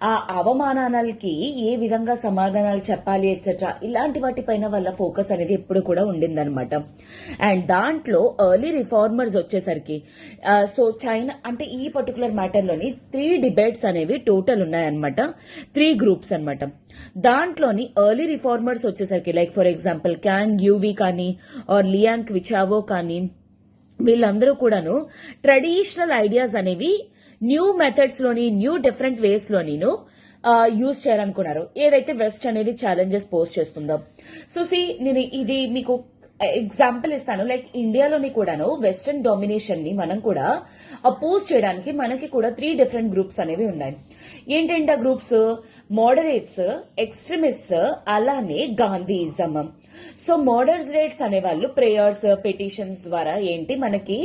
ఆ అవమానాలకి ఏ విధంగా సమాధానాలు చెప్పాలి ఎట్సెట్రా ఇలాంటి వాటిపైన వాళ్ళ ఫోకస్ అనేది ఎప్పుడు కూడా ఉండిందనమాట. అండ్ దాంట్లో ఎర్లీ రిఫార్మర్స్ వచ్చేసరికి సో చైనా అంటే ఈ పర్టికులర్ మ్యాటర్ లోని 3 డిబేట్స్ అనేవి టోటల్ ఉన్నాయన్నమాట, 3 గ్రూప్స్ అనమాట. దాంట్లోని ఎర్లీ రిఫార్మర్స్ వచ్చేసరికి like for example Kang UV కానీ ఆర్ లియాంగ్ విచావో కానీ వీళ్ళందరూ కూడాను ట్రెడిషనల్ ఐడియాస్ అనేవి న్యూ మెథడ్స్ లోని న్యూ డిఫరెంట్ వేస్ లోని యూజ్ చేయాలనుకున్నారు, ఏదైతే వెస్ట్ అనేది ఛాలెంజెస్ పోస్ట్ చేస్తుందో. సో నేను ఇది మీకు ఎగ్జాంపుల్ ఇస్తాను. లైక్ ఇండియాలోని కూడాను వెస్టర్న్ డామినేషన్ ని మనం కూడా అపోజ్ చేయడానికి మనకి కూడా 3 డిఫరెంట్ గ్రూప్స్ అనేవి ఉన్నాయి. ఏంటంటే ఆ గ్రూప్స్ మోడరేట్స్, ఎక్స్ట్రీమిస్ట్స్, అలానే గాంధీయిజం. సో మోడరేట్స్ అనేవాళ్ళు ప్రేయర్స్, పిటిషన్స్ ద్వారా ఏంటి మనకి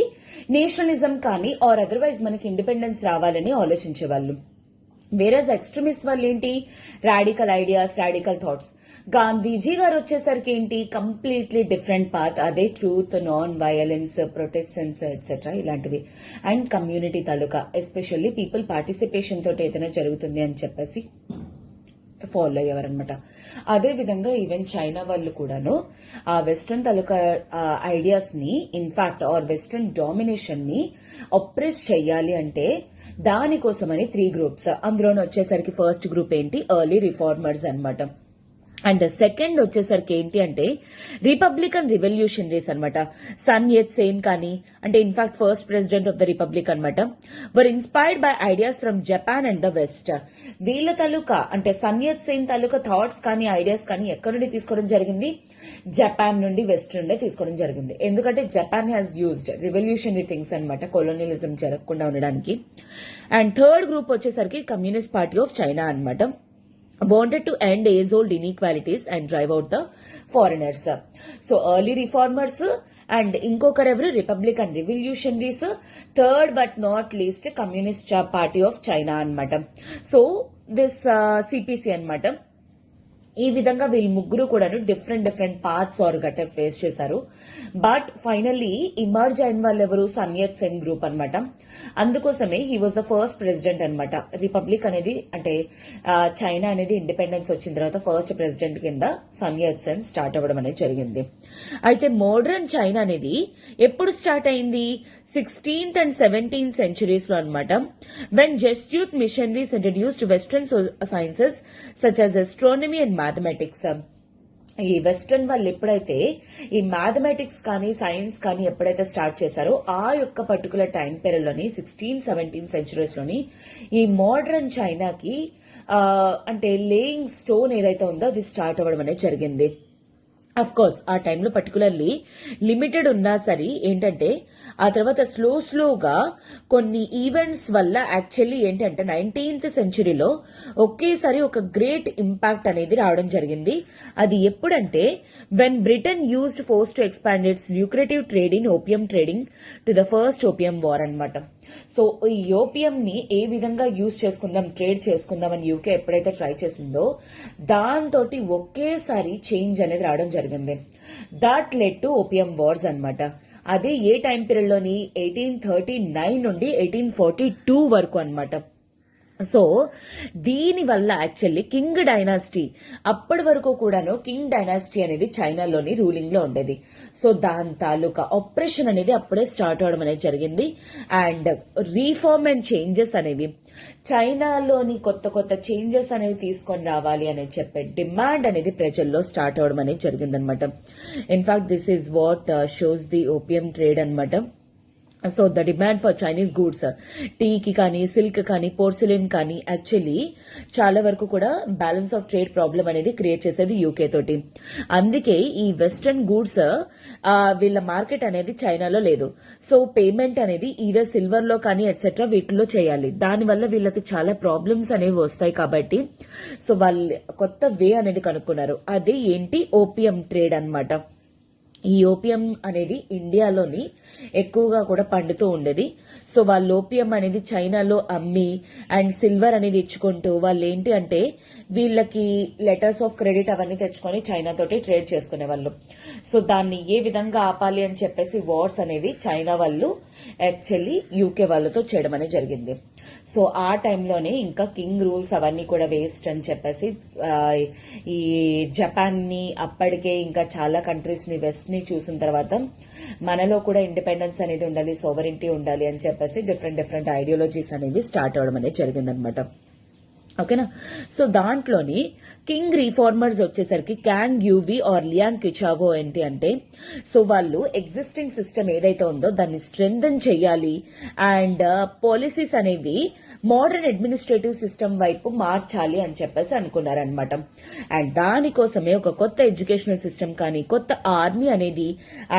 నేషనలిజం కానీ ఆర్ అదర్వైజ్ మనకి ఇండిపెండెన్స్ రావాలని ఆలోచించేవాళ్ళు. వేరేజ్ ఎక్స్ట్రీమిస్ట్ వాళ్ళు ఏంటి radical ideas, radical thoughts. Gandhiji గారు వచ్చేసరికి ఏంటి కంప్లీట్లీ డిఫరెంట్ పాత్, అదే ట్రూత్, నాన్ వయలెన్స్, ప్రొటెస్టెన్స్ ఎట్సెట్రా ఇలాంటివి. And community taluka especially people participation తోటి ఏదైనా జరుగుతుంది అని చెప్పేసి ఫాలో అయ్యేవారనమాట. అదే విధంగా ఈవెన్ చైనా వాళ్ళు కూడాను ఆ వెస్ట్రన్ తాలూకా ఐడియాస్ ని ఇన్ఫాక్ట్ ఆర్ వెస్ట్రన్ డామినేషన్ ని అప్రెస్ చెయ్యాలి అంటే దానికోసమని 3 గ్రూప్స్. అందులోనే వచ్చేసరికి ఫస్ట్ గ్రూప్ ఏంటి, ఎర్లీ రిఫార్మర్స్ అన్నమాట. అండ్ సెకండ్ వచ్చేసరికి ఏంటి అంటే రిపబ్లికన్ రివల్యూషనరీస్ అనమాట. సన్ యత్ సేన్ కానీ, అంటే in fact first president of the republic అనమాట, were inspired by ideas from Japan and the west. వీళ్ళ తాలూకా అంటే సన్ యత్ సేన్ తాలూకా థాట్స్ కానీ ఐడియాస్ కానీ ఎక్కడి నుండి తీసుకోవడం జరిగింది, జపాన్ నుండి వెస్ట్ నుండే తీసుకోవడం జరిగింది. ఎందుకంటే Japan has used revolutionary things అనమాట కొలోనియలిజం జరగకుండా ఉండడానికి. అండ్ థర్డ్ గ్రూప్ వచ్చేసరికి కమ్యూనిస్ట్ పార్టీ ఆఫ్ చైనా అనమాట. wanted to end age-old inequalities and drive out the foreigners. So early reformers and ఇంకొకరెవరు republican revolutionaries, third but not least communist party of China అన్నమాట. So this CPC అన్నమాట. ఈ విధంగా వీళ్ళు ముగ్గురు కూడాను different parts or గట్ట ఫేస్ చేశారు. బట్ ఫైనల్లీ ఇమర్జ్ అయిన వాళ్ళు ఎవరు, సన్ యత్ సెన్ గ్రూప్ అనమాట. అందుకోసమే he was the first president అనమాట. రిపబ్లిక్ అనేది అంటే చైనా అనేది ఇండిపెండెన్స్ వచ్చిన తర్వాత ఫస్ట్ ప్రెసిడెంట్ కింద సన్ యత్ సెన్ స్టార్ట్ అవ్వడం అనేది జరిగింది. అయితే మోడర్న్ చైనా అనేది ఎప్పుడు స్టార్ట్ అయింది, 16th and 17th centuries లో అనమాట. When Jesuit missionaries introduced western sciences such as astronomy and mathematics. ఈ వెస్ట్రన్ వాళ్ళు ఎప్పుడైతే ఈ మ్యాథమెటిక్స్ కానీ సైన్స్ కానీ ఎప్పుడైతే స్టార్ట్ చేశారో ఆ యొక్క పర్టికులర్ టైం పీరియడ్ లోని 16th-17th centuries లోని ఈ మోడర్న్ చైనాకి అంటే లేయింగ్ స్టోన్ ఏదైతే ఉందో అది స్టార్ట్ అవ్వడం అనేది జరిగింది. అఫ్ కోర్స్ ఆ టైంలో పర్టికులర్లీ లిమిటెడ్ ఉన్నా సరే ఏంటంటే ఆ తర్వాత స్లోగా కొన్ని ఈవెంట్స్ వల్ల యాక్చువల్లీ ఏంటంటే 19th centuryలో ఒకేసారి ఒక గ్రేట్ ఇంపాక్ట్ అనేది రావడం జరిగింది. అది ఎప్పుడంటే when Britain used force to expand it's ల్యూక్రేటివ్ trade in opium trading to the first opium war అన్నమాట. సో ఈ ఓపియం ని ఏ విధంగా యూజ్ చేసుకుందాం, ట్రేడ్ చేసుకుందాం అని యూకే ఎప్పుడైతే ట్రై చేసిందో దాంతో ఒకేసారి చేంజ్ అనేది రావడం జరిగింది. That led to opium wars అన్నమాట. అది ఏ టైం పీరియడ్ లోని 1839 నుండి 1842 వరకు అన్నమాట. సో దీని వల్ల యాక్చువల్లీ కింగ్ డైనాసిటీ అప్పటి వరకు కూడాను కింగ్ డైనాసిటీ అనేది చైనాలోని రూలింగ్ లో ఉండేది. సో దాని తాలూకా ఆపరేషన్ అనేది అప్పుడే స్టార్ట్ అవడం అనేది జరిగింది. అండ్ రీఫార్మ్ అండ్ చేంజెస్ అనేవి చైనాలోని కొత్త చేంజెస్ అనేవి తీసుకొని రావాలి అనేది చెప్పే డిమాండ్ అనేది ప్రజల్లో స్టార్ట్ అవడం అనేది జరిగిందనమాట. In fact this is what shows the opium trade అనమాట. So the demand for Chinese goods, టీకి కానీ సిల్క్ కానీ పోర్సిలిన్ కానీ యాక్చువల్లీ చాలా వరకు కూడా బ్యాలెన్స్ ఆఫ్ ట్రేడ్ ప్రాబ్లం అనేది క్రియేట్ చేసేది యూకే తోటి. అందుకే ఈ వెస్ట్రన్ గూడ్స్ వీళ్ళ మార్కెట్ అనేది చైనాలో లేదు. సో పేమెంట్ అనేది ఈదర్ సిల్వర్ లో కానీ ఎట్సెట్రా వీటిలో చేయాలి. దానివల్ల వీళ్ళకి చాలా ప్రాబ్లమ్స్ అనేవి వస్తాయి. కాబట్టి సో వాళ్ళు కొత్త వే అనేది కనుక్కున్నారు. అదే ఏంటి, ఓపియం ట్రేడ్ అన్నమాట. ఈ ఓపియం అనేది ఇండియాలోని ఎక్కువగా కూడా పండుతూ ఉండేది. సో వాళ్ళు ఓపియం అనేది చైనాలో అమ్మి అండ్ సిల్వర్ అనేది ఇచ్చుకుంటూ వాళ్ళు ఏంటి అంటే వీళ్ళకి లెటర్స్ ఆఫ్ క్రెడిట్ అవన్నీ తెచ్చుకొని చైనా తోటి ట్రేడ్ చేసుకునే వాళ్ళు. సో దాన్ని ఏ విధంగా ఆపాలి అని చెప్పేసి వార్స్ అనేవి చైనా వాళ్ళు యాక్చువల్లీ యూకే వాళ్ళతో చేయడం అనేది జరిగింది. సో ఆ టైంలోనే ఇంకా కింగ్ రూల్స్ అవన్నీ కూడా వేస్ట్ అని చెప్పేసి ఈ జపాన్ ని అప్పటికే ఇంకా చాలా కంట్రీస్ ని వెస్ట్ ని చూసిన తర్వాత మనలో కూడా ఇండిపెండెన్స్ అనేది ఉండాలి, సోవరెంటీ ఉండాలి అని చెప్పేసి డిఫరెంట్ ఐడియాలజీస్ అనేవి స్టార్ట్ అవడం అనేది జరిగిందనమాట. ఓకేనా. సో దాంట్లోని కింగ్ రిఫార్మర్స్ వచ్చేసరికి క్యాంగ్ యూవి ఆర్ లియాంగ్ కిచావో ఏంటి అంటే సో వాళ్ళు ఎగ్జిస్టింగ్ సిస్టమ్ ఏదైతే ఉందో దాన్ని స్ట్రెంథన్ చేయాలి అండ్ పాలసీస్ అనేవి మోడర్న్ అడ్మినిస్ట్రేటివ్ సిస్టమ్ వైపు మార్చాలి అని చెప్పేసి అనుకున్నారనమాట. అండ్ దానికోసమే ఒక కొత్త ఎడ్యుకేషనల్ సిస్టమ్ కానీ కొత్త ఆర్మీ అనేది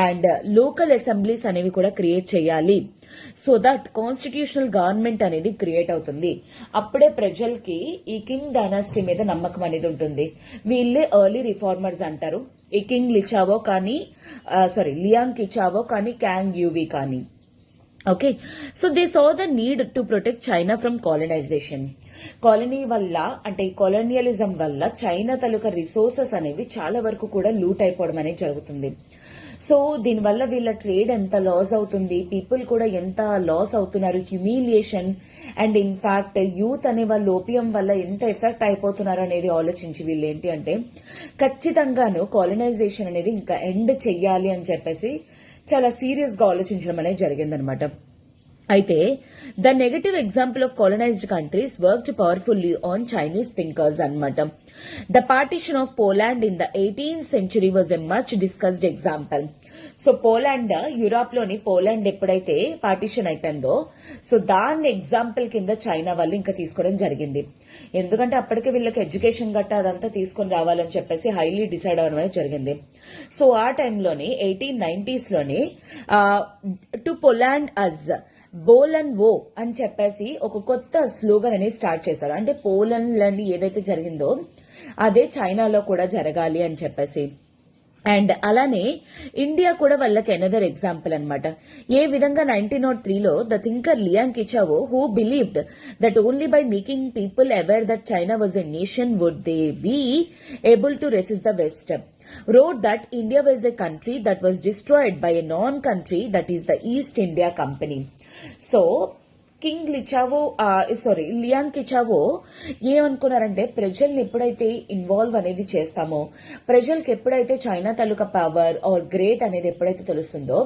అండ్ లోకల్ అసెంబ్లీస్ అనేవి కూడా క్రియేట్ చేయాలి. సో దట్ కాన్స్టిట్యూషనల్ గవర్నమెంట్ అనేది క్రియేట్ అవుతుంది. అప్పుడే ప్రజలకి ఈ కింగ్ డైనాసిటీ మీద నమ్మకం అనేది ఉంటుంది. వీళ్ళే ఎర్లీ రిఫార్మర్స్ అంటారు. ఈ కింగ్ లిచావో కానీ లియాంగ్ కిచావో కానీ క్యాంగ్ యూవి కానీ. Okay. So they saw the need to protect China from colonisation. Colony వల్ల అంటే ఈ కొలోనియలిజం వల్ల చైనా తాలూకా రిసోర్సెస్ అనేవి చాలా వరకు కూడా లూట్ అయిపోవడం అనేది జరుగుతుంది. సో దీనివల్ల వీళ్ళ ట్రేడ్ ఎంత లాస్ అవుతుంది, పీపుల్ కూడా ఎంత లాస్ అవుతున్నారు, హ్యూమిలియేషన్ అండ్ ఇన్ఫాక్ట్ యూత్ అనే వాళ్ళు ఓపియం వల్ల ఎంత ఎఫెక్ట్ అయిపోతున్నారు అనేది ఆలోచించి వీళ్ళు ఏంటి అంటే ఖచ్చితంగాను కాలనైజేషన్ అనేది ఇంకా ఎండ్ చెయ్యాలి అని చెప్పేసి చాలా సీరియస్ గా ఆలోచించడం అనేది జరిగిందనమాట. అయితే the negative example of colonized countries worked powerfully on Chinese thinkers అన్నమాట. The partition of Poland in the 18th century was a much discussed example. So Poland, Europe లోని పోలాండ్ ఎప్పుడైతే పార్టిషన్ అయిపోయిందో సో దాన్ని ఎగ్జాంపుల్ కింద చైనా వాళ్ళు ఇంకా తీసుకోవడం జరిగింది. ఎందుకంటే అప్పటికే వీళ్ళకి ఎడ్యుకేషన్ గట్టా అదంతా తీసుకొని రావాలని చెప్పేసి హైలీ డిసైడ్ అవ్వడం అనేది జరిగింది. సో ఆ టైంలోని 1890s లోని టు పోలాండ్ అజ్ బోలన్ వో అని చెప్పేసి ఒక కొత్త స్లోగన్ అనేది స్టార్ట్ చేశారు. అంటే పోలాండ్ ఏదైతే జరిగిందో అదే చైనాలో కూడా జరగాలి అని చెప్పేసి. అండ్ అలానే ఇండియా కూడా వాళ్ళకి ఎనదర్ ఎగ్జాంపుల్ అన్నమాట. ఏ విధంగా 1903లో the thinker Liang Qichao who believed that only by making people aware that China was a nation would they be able to resist the west wrote that India was a country that was destroyed by a non-country that is the East India Company. So king Liang Qichao ఏమనుకున్నారంటే ప్రజల్ని ఎప్పుడైతే involve అనేది చేస్తామో, ప్రజలకు ఎప్పుడైతే China తాలూకా power or great అనేది ఎప్పుడైతే తెలుస్తుందో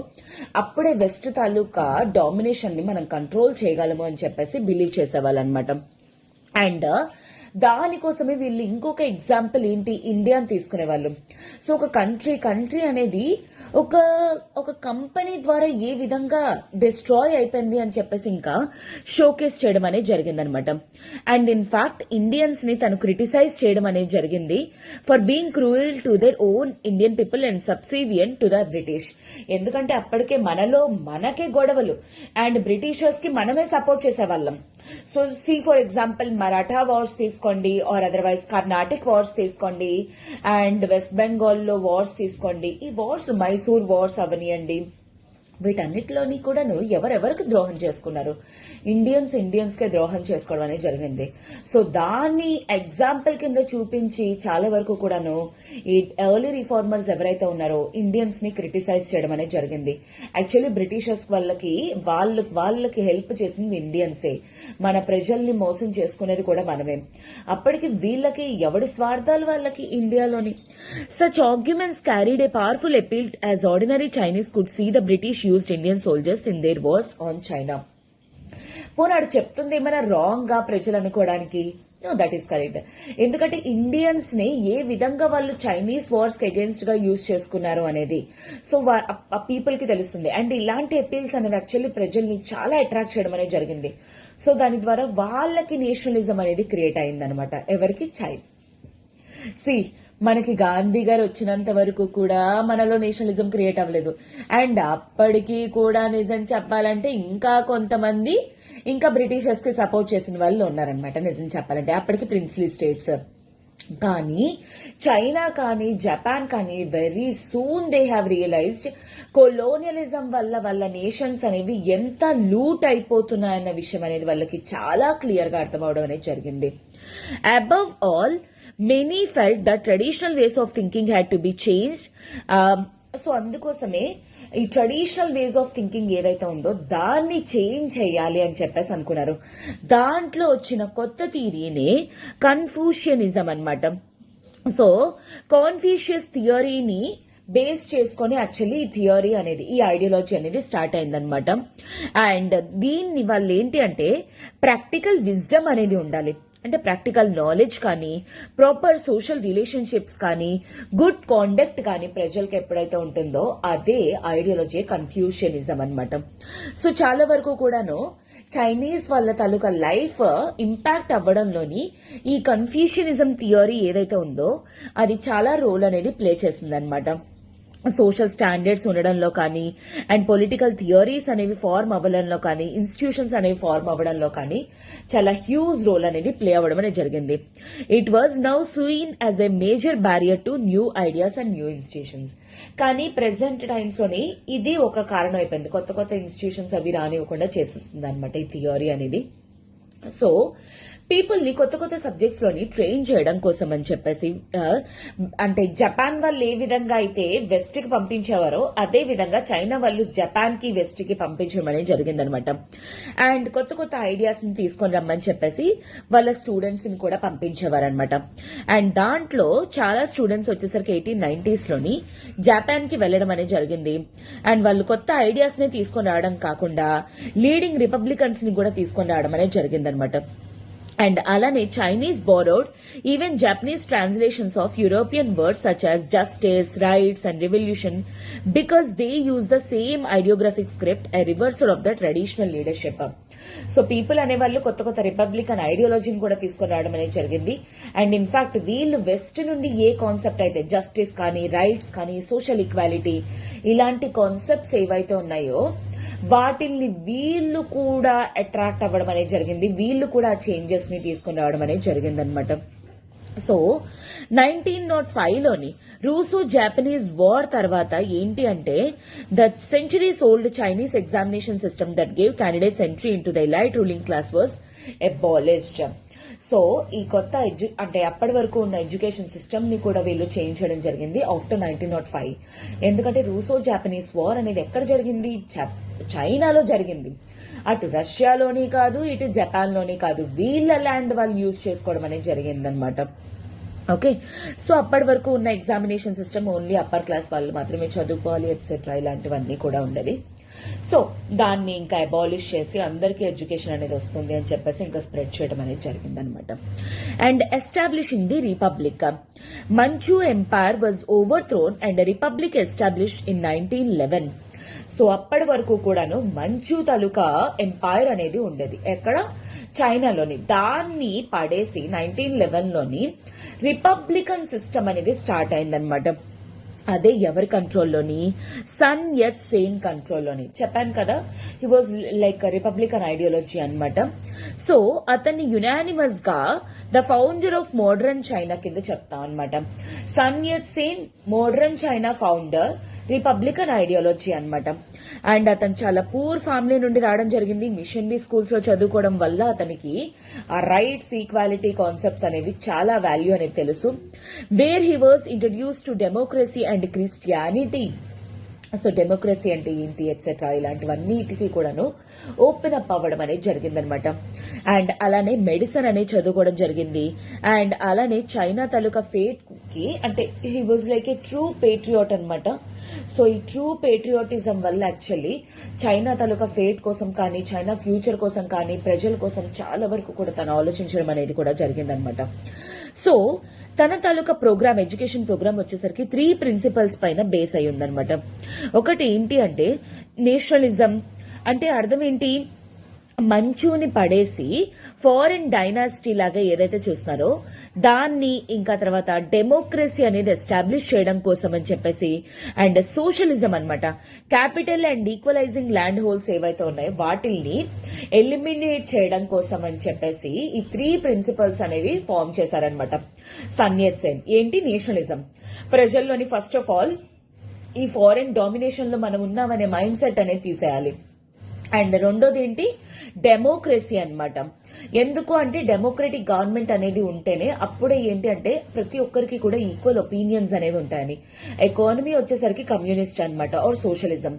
అప్పుడే వెస్ట్ తాలూకా డామినేషన్ ని మనం కంట్రోల్ చేయగలము అని చెప్పేసి బిలీవ్ చేసేవాళ్ళు అనమాట. అండ్ దానికోసమే వీళ్ళు ఇంకొక ఎగ్జాంపుల్ ఏంటి, ఇండియాని తీసుకునేవాళ్ళు. సో ఒక కంట్రీ అనేది ఒక కంపెనీ ద్వారా ఏ విధంగా డిస్ట్రాయ్ అయిపోయింది అని చెప్పేసి ఇంకా షోకేస్ చేయడం అనేది జరిగిందనమాట. అండ్ ఇన్ఫాక్ట్ ఇండియన్స్ ని తను క్రిటిసైజ్ చేయడం అనేది జరిగింది for being cruel to their own Indian people and subservient to the British. ఎందుకంటే అప్పటికే మనకే గొడవలు అండ్ బ్రిటిషర్స్ కి మనమే సపోర్ట్ చేసేవాళ్ళం. So see for example Maratha wars తీసుకోండి ఆర్ అదర్వైజ్ కర్ణాటిక్ వార్స్ తీసుకోండి అండ్ వెస్ట్ బెంగాల్ లో వార్స్ తీసుకోండి. ఈ వార్స్ మైసూర్ వార్స్ అవనియండి, వీటన్నిటిలోని కూడాను ఎవరెవరికి ద్రోహం చేసుకున్నారు, ఇండియన్స్ కే ద్రోహం చేసుకోవడం అనేది జరిగింది. సో దాన్ని ఎగ్జాంపుల్ కింద చూపించి చాలా వరకు కూడాను ఈ ఎర్లీ రిఫార్మర్స్ ఎవరైతే ఉన్నారో ఇండియన్స్ ని క్రిటిసైజ్ చేయడం అనేది జరిగింది. యాక్చువల్లీ బ్రిటిషర్స్ వాళ్ళకి హెల్ప్ చేసింది ఇండియన్సే, మన ప్రజల్ని మోసం చేసుకునేది కూడా మనమే. అప్పటికి వీళ్ళకి ఎవడి స్వార్థాలు వాళ్ళకి ఇండియాలోని. Such arguments carried a powerful appeal as ordinary Chinese could see the British used Indian soldiers in their wars on China. పోనాడు చెప్తుంది ఏమైనా రాంగ్ గా ప్రజలు అనుకోవడానికి? No, that is correct. ఎందుకంటే ఇండియన్స్ ని ఏ విధంగా వాళ్ళు చైనీస్ వార్స్ కి అగేన్స్ట్ గా యూజ్ చేసుకున్నారు అనేది సో ఆ పీపుల్ కి తెలుస్తుంది. అండ్ ఇలాంటి అపీల్స్ అనేవి యాక్చువల్లీ ప్రజల్ని చాలా అట్రాక్ట్ చేయడం అనేది జరిగింది. సో దాని ద్వారా వాళ్ళకి నేషనలిజం అనేది క్రియేట్ అయిందనమాట. ఎవరికి? చైనా. మనకి గాంధీ గారు వచ్చినంత వరకు కూడా మనలో నేషనలిజం క్రియేట్ అవ్వలేదు. అండ్ అప్పటికి కూడా నిజం చెప్పాలంటే ఇంకా కొంతమంది ఇంకా బ్రిటిషర్స్ కి సపోర్ట్ చేసిన వాళ్ళు ఉన్నారనమాట. నిజం చెప్పాలంటే అప్పటికి ప్రిన్స్లీ స్టేట్స్. కానీ చైనా కానీ జపాన్ కానీ very soon they have realized colonialism వల్ల వాళ్ళ నేషన్స్ అనేవి ఎంత లూట్ అయిపోతున్నాయన్న విషయం అనేది వాళ్ళకి చాలా క్లియర్ గా అర్థమవడం అనేది జరిగింది. Above all many felt that traditional ways of thinking had to be changed. So అందుకోసమే ఈ ట్రెడిషనల్ వేస్ ఆఫ్ థింకింగ్ ఏదైతే ఉందో దాన్ని చేంజ్ చేయాలి అని చెప్పేసి అనుకున్నారు. దాంట్లో వచ్చిన కొత్త థియరీనే కన్ఫ్యూషియనిజం అన్నమాట. సో కాన్ఫ్యూషియస్ థియరీని బేస్ చేసుకొని యాక్చువల్లీ ఈ థియరీ అనేది, ఈ ఐడియాలజీ అనేది స్టార్ట్ అయిందనమాట. అండ్ దీన్ని వాళ్ళు ఏంటి అంటే ప్రాక్టికల్ విజ్డమ్ అనేది ఉండాలి. అంటే ప్రాక్టికల్ నాలెడ్జ్ కానీ, ప్రాపర్ సోషల్ రిలేషన్షిప్స్ కానీ, గుడ్ కాండక్ట్ కానీ ప్రజలకు ఎప్పుడైతే ఉంటుందో అదే ఐడియాలజీ కన్ఫ్యూషనిజం అన్నమాట. సో చాలా వరకు కూడాను చైనీస్ వాళ్ళ తాలూకా లైఫ్ ఇంపాక్ట్ అవ్వడంలోని ఈ కన్ఫ్యూషనిజం థియరీ ఏదైతే ఉందో అది చాలా రోల్ అనేది ప్లే చేసింది అనమాట. సోషల్ స్టాండర్డ్స్ ఉండడంలో కానీ అండ్ పొలిటికల్ థియరీస్ అనేవి ఫార్మ్ అవ్వడంలో కానీ, ఇన్స్టిట్యూషన్స్ అనేవి ఫార్మ్ అవ్వడంలో కానీ చాలా హ్యూజ్ రోల్ అనేది ప్లే అవ్వడం అనేది జరిగింది. It was now seen as a major barrier to new ideas and new institutions. కానీ ప్రెసెంట్ టైమ్స్ లోని ఇది ఒక కారణం అయిపోయింది, కొత్త ఇన్స్టిట్యూషన్స్ అవి రానివ్వకుండా చేసేస్తుంది అనమాట ఈ థియరీ అనేది. సో పీపుల్ ని కొత్త కొత్త సబ్జెక్ట్స్ లోని ట్రైన్ చేయడం కోసం అని చెప్పేసి అంటే జపాన్ వాళ్ళు ఏ విధంగా అయితే వెస్ట్ కి పంపించేవారో అదే విధంగా చైనా వాళ్ళు జపాన్ కి వెస్ట్ కి పంపించడం అనేది జరిగిందనమాట. అండ్ కొత్త కొత్త ఐడియాస్ ని తీసుకొని రమ్మని చెప్పేసి వాళ్ళ స్టూడెంట్స్ ని కూడా పంపించేవారు అనమాట. అండ్ దాంట్లో చాలా స్టూడెంట్స్ వచ్చేసరికి 1890s లోని జపాన్ కి వెళ్లడం అనేది జరిగింది. అండ్ వాళ్ళు కొత్త ఐడియాస్ ని తీసుకొని రావడం కాకుండా లీడింగ్ రిపబ్లికన్స్ ని కూడా తీసుకొని రావడం అనేది జరిగిందనమాట. అండ్ అలానే Chinese borrowed even Japanese translations of European words such as justice, rights and revolution because they use the same ideographic script, a reversal of the traditional leadership. So people అనే వాళ్ళు కొత్త కొత్త రిపబ్లికన్ ఐడియాలజీని కూడా తీసుకొని రావడం అనేది జరిగింది. అండ్ ఇన్ఫాక్ట్ వీళ్ళు వెస్ట్ నుండి ఏ కాన్సెప్ట్ అయితే జస్టిస్ కానీ రైట్స్ కానీ సోషల్ ఈక్వాలిటీ ఇలాంటి కాన్సెప్ట్స్ ఏవైతే ఉన్నాయో వాటిని వీళ్ళు కూడా అట్రాక్ట్ అవ్వడం అనేది జరిగింది. వీళ్ళు కూడా చేంజెస్ ని తీసుకుని రావడం అనేది జరిగింది అనమాట. సో 1905 లోని రూసో జాపనీస్ వార్ తర్వాత ఏంటి అంటే the centuries old Chinese examination system that gave candidates entry in to the elite ruling class was abolished. So ఈ కొత్త అంటే అప్పటి వరకు ఉన్న ఎడ్యుకేషన్ సిస్టమ్ ని కూడా వీళ్ళు చేంజ్ చేయడం జరిగింది ఆఫ్టర్ 1905. ఎందుకంటే రూసో జాపనీస్ వార్ అనేది ఎక్కడ జరిగింది? చైనాలో జరిగింది. అటు రష్యాలోని కాదు, ఇటు జపాన్ లోని కాదు, వీళ్ళ ల్యాండ్ వాళ్ళు యూజ్ చేసుకోవడం అనేది జరిగిందనమాట. ఓకే, సో అప్పటి వరకు ఉన్న examination system only upper class వాళ్ళు మాత్రమే చదువుకోవాలి ఎట్సెట్రా ఇలాంటివన్నీ కూడా ఉండేది. సో దాన్ని ఇంకా అబాలిష్ చేసి అందరికీ ఎడ్యుకేషన్ అనేది వస్తుంది అని చెప్పేసి ఇంకా స్ప్రెడ్ చేయడం అనేది జరిగిందనమాట. And establishing the republic, Manchu empire was overthrown and republic establish in 1911. So అప్పటి వరకు కూడాను మంచు తాలూకా ఎంపైర్ అనేది ఉండేది ఎక్కడ? చైనాలోని. దాన్ని పడేసి 1911 లోని రిపబ్లికన్ సిస్టమ్ అనేది స్టార్ట్ అయిందనమాట. అదే ఎవరి కంట్రోల్లోని? Sun Yat Sen కంట్రోల్లోని. చెప్పాను కదా, he was like Republican ideology అనమాట. సో అతన్ని యునానిమస్ గా the founder of modern China కింద చెప్తాం అనమాట. Sun Yat Sen modern China founder, Republican ideology అనమాట. అండ్ అతను చాలా పూర్ ఫ్యామిలీ నుండి రావడం జరిగింది. మిషనరీ స్కూల్స్ లో చదువుకోవడం వల్ల అతనికి ఆ రైట్స్ ఈక్వాలిటీ కాన్సెప్ట్స్ అనేవి చాలా వాల్యూ అనేది తెలుసు. Where he was introduce to democracy and Christianity. So democracy అంటే ఏంటి ఎట్సెట్రా ఇలాంటివన్నిటికీ కూడాను ఓపెన్ అప్ అవ్వడం అనేది జరిగిందనమాట. అండ్ అలానే మెడిసిన్ అనేది చదువుకోవడం జరిగింది. అండ్ అలానే చైనా తాలూకా ఫేట్ కి అంటే he was like A true Patriot అనమాట. సో ఈ ట్రూ పేట్రియాటిజం వల్ల యాక్చువల్లీ చైనా తాలూకా ఫేట్ కోసం కానీ చైనా ఫ్యూచర్ కోసం కానీ ప్రజల కోసం చాలా వరకు కూడా తను ఆలోచించడం అనేది కూడా జరిగిందనమాట. సో తన తాలూకా ప్రోగ్రామ్, ఎడ్యుకేషన్ ప్రోగ్రామ్ వచ్చేసరికి 3 ప్రిన్సిపల్స్ పైన బేస్ అయి ఉందనమాట. ఒకటి ఏంటి అంటే నేషనలిజం. అంటే అర్థం ఏంటి? మంచుని పడేసి ఫారిన్ డైనాసిటీ లాగా ఏదైతే చూస్తున్నారో దాన్ని, ఇంకా తర్వాత డెమోక్రసీ అనేది ఎస్టాబ్లిష్ చేయడం కోసం అని చెప్పేసి, అండ్ సోషలిజం అనమాట. Capital and equalising land holes ఏవైతే ఉన్నాయో వాటిల్ని ఎలిమినేట్ చేయడం కోసం అని చెప్పేసి ఈ 3 ప్రిన్సిపల్స్ అనేవి ఫామ్ చేశారనమాట సన్ యత్ సేన్. ఏంటి? నేషనలిజం. ప్రజల్లోని ఫస్ట్ ఆఫ్ ఆల్ ఈ ఫారిన్ డామినేషన్ లో మనం ఉన్నామనే మైండ్ సెట్ అనేది తీసేయాలి. అండ్ రెండోది ఏంటి? డెమోక్రసీ అన్నమాట. ఎందుకు అంటే డెమోక్రటిక్ గవర్నమెంట్ అనేది ఉంటేనే అప్పుడే ఏంటి అంటే ప్రతి ఒక్కరికి కూడా ఈక్వల్ ఒపీనియన్స్ అనేవి ఉంటాయని. ఎకానమీ వచ్చేసరికి కమ్యూనిస్ట్ అన్నమాట ఆర్ సోషలిజం.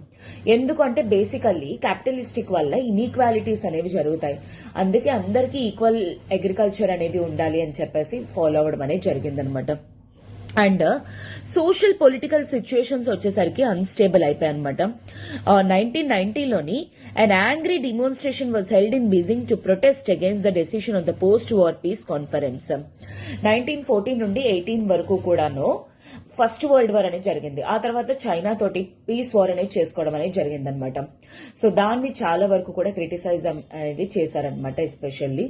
ఎందుకు అంటే బేసికల్లీ క్యాపిటలిస్టిక్ వల్ల ఇన్ఈక్వాలిటీస్ అనేవి జరుగుతాయి. అందుకే అందరికీ ఈక్వల్ అగ్రికల్చర్ అనేది ఉండాలి అని చెప్పేసి ఫాలో అవ్వడం అనేది జరిగిందనమాట. అండ్ సోషల్ పొలిటికల్ సిచ్యుయేషన్స్ వచ్చేసరికి అన్స్టేబుల్ అయిపోయాయి అనమాట. 1990లోని an angry demonstration was held in Beijing to protest against the decision of the post war peace conference. 1914 నుండి 18 వరకు కూడాను ఫస్ట్ వరల్డ్ వార్ అనేది జరిగింది. ఆ తర్వాత చైనా తోటి పీస్ వార్ అనేది చేసుకోవడం అనేది జరిగిందనమాట. సో దాన్ని చాలా వరకు కూడా క్రిటిసైజం అనేది చేశారనమాట. Especially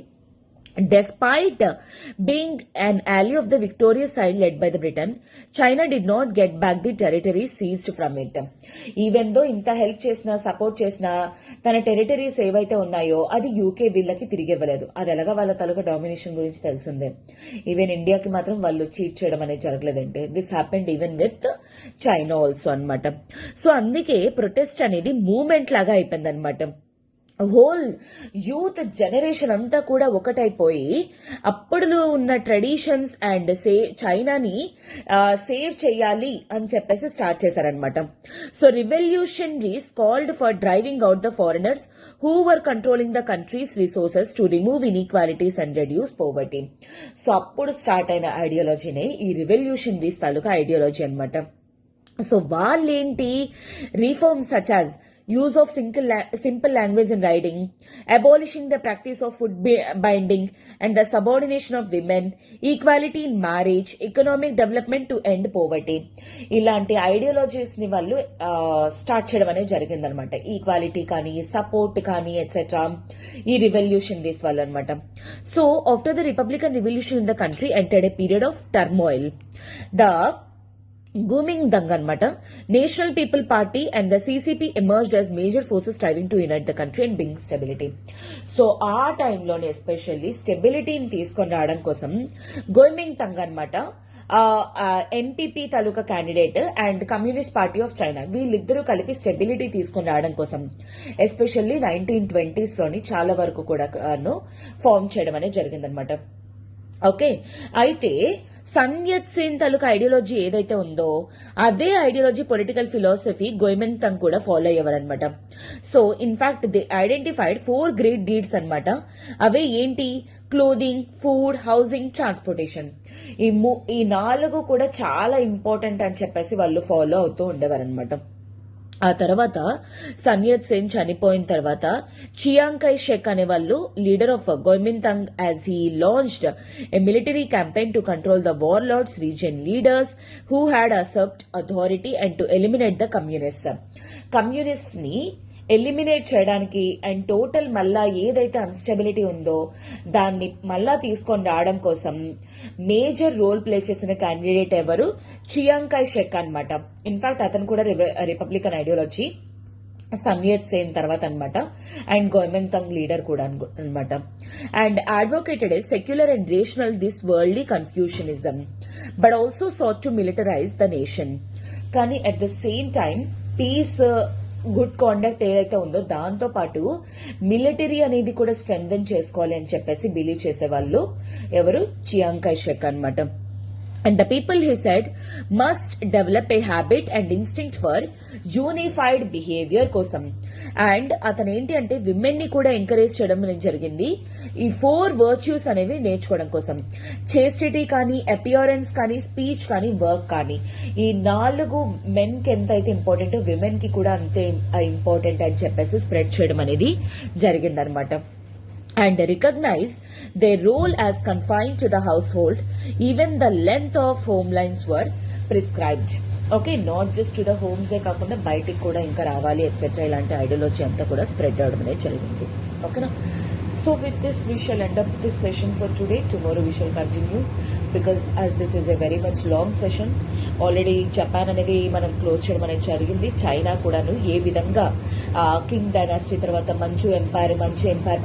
despite being an ally of the victorious side led by the Britain, China did not get back the territories seized from it. Even though ఇంత హెల్ప్ చేసినా సపోర్ట్ చేసినా తన టెరిటరీస్ ఏవైతే ఉన్నాయో అది యూకే వీళ్ళకి తిరిగి ఇవ్వలేదు. అది ఎలాగా వాళ్ళ తాలూకా డామినేషన్ గురించి తెలిసిందే. ఈవెన్ ఇండియాకి మాత్రం వాళ్ళు చీట్ చేయడం అనేది జరగలేదంటే this happened even with China also అనమాట. సో అందుకే ప్రొటెస్ట్ అనేది మూవ్మెంట్ లాగా అయిపోయింది అనమాట. హోల్ యూత్ జనరేషన్ అంతా కూడా ఒకటైపోయి అప్పుడులో ఉన్న ట్రెడిషన్స్ అండ్ చైనాని సేవ్ చేయాలి అని చెప్పేసి స్టార్ట్ చేశారనమాట. So revolutionaries called for driving out the foreigners who were controlling the countries resources to remove inequalities and reduce poverty. So అప్పుడు స్టార్ట్ అయిన ఐడియాలజీనే ఈ రివల్యూషనరీస్ తాలూకా ఐడియాలజీ అనమాట. సో వాళ్ళేంటి reforms such as use of simple language in writing, abolishing the practice of food binding and the subordination of women, equality in marriage, economic development to end poverty. ఇలాంటి ideologies ని వాళ్ళు start చేయడం అనేది జరిగిందనమాట. Equality కానీ support కానీ etcetera ఈ revolutionaries వాళ్ళు అనమాట. So after the republican revolution in the country entered a period of turmoil. The Gumingdang anamata, National People Party and the CCP emerged as major forces striving to unite the country and bring stability. So ఆ టైంలోనే especially స్టెబిలిటీని తీసుకొని రావడం కోసం గోమింగ్తంగ్ అనమాట NPP taluka candidate and communist party of China వీళ్ళిద్దరూ కలిపి stability తీసుకొని రావడం కోసం ఎస్పెషల్లీ 1920s లోని చాలా వరకు కూడా ఫార్మ్ చేయడం అనేది జరిగిందనమాట. ఓకే, అయితే సన్ యత్ సేన్ తాలూకా ఐడియాలజీ ఏదైతే ఉందో అదే ఐడియాలజీ పొలిటికల్ ఫిలాసఫీ గోమింగ్తంగ్ కూడా ఫాలో అయ్యేవారనమాట. So in fact they identified 4 great deeds అనమాట. అవే ఏంటి? Clothing, food, housing, transportation. ఈ 4 కూడా చాలా ఇంపార్టెంట్ అని చెప్పేసి వాళ్ళు ఫాలో అవుతూ ఉండేవారనమాట. ఆ తర్వాత సన్ యత్ సేన్ చనిపోయిన తర్వాత చియాంగ్ కై షెక్ అనే వాళ్ళు leader of Kuomintang as he launched a military campaign to control the warlords, region leaders who had usurped authority and to eliminate the communist ని eliminate చేయడానికి and total మళ్ళా ఏదైతే instability ఉందో దాన్ని మళ్ళా తీసుకొని రావడం కోసం మేజర్ రోల్ ప్లే చేసిన క్యాండిడేట్ ఎవరు? చియాంగ్ కై షెక్ అనమాట. ఇన్ఫాక్ట్ అతను కూడా Republican ideology sun Yat Sen తర్వాత అనమాట అండ్ గోమింగ్తంగ్ లీడర్ కూడా అనమాట. And advocated secular and rational this worldly Confucianism but also sought to militarize the nation. కానీ at the same time peace, good conduct ఏదైతే ఉందో దాంతో పాటు మిలిటరీ అనేది కూడా స్ట్రెంథెన్ చేసుకోవాలి అని చెప్పేసి బిలీవ్ చేసేవాళ్ళు ఎవరు? చియాంగ్ కై షెక్ అనమాట. And the people, he said, must develop a habit and instinct for unified behavior కోసం. అండ్ అతను ఏంటి అంటే విమెన్ ని కూడా ఎంకరేజ్ చేయడం జరిగింది ఈ 4 వర్చ్యూస్ అనేవి నేర్చుకోవడం కోసం. చేస్టిటీ కానీ, అపియరెన్స్ కానీ, స్పీచ్ కానీ, వర్క్ కానీ, ఈ 4 మెన్ కి ఎంత అయితే ఇంపార్టెంట్ విమెన్ కి కూడా అంతే ఇంపార్టెంట్ అని చెప్పేసి స్ప్రెడ్ చేయడం అనేది జరిగిందనమాట. And recognize their role as confined to the household. Even the length of home lines were prescribed. Okay, not just to the homes ఏ కాకుండా బయటికి కూడా ఇంకా రావాలి ఎట్సెట్రా ఇలాంటి ఐడియాలజీ అంతా కూడా స్ప్రెడ్ అవడం అనేది జరిగింది. ఓకేనా? So with this we shall end up this session for today. Tomorrow we shall continue because as this is a very much long session. Already Japan అనేది మనం క్లోజ్ చేయడం అనేది జరిగింది. చైనా కూడాను ఏ విధంగా కింగ్ డైనాసిటీ తర్వాత మంచి ఎంపైర్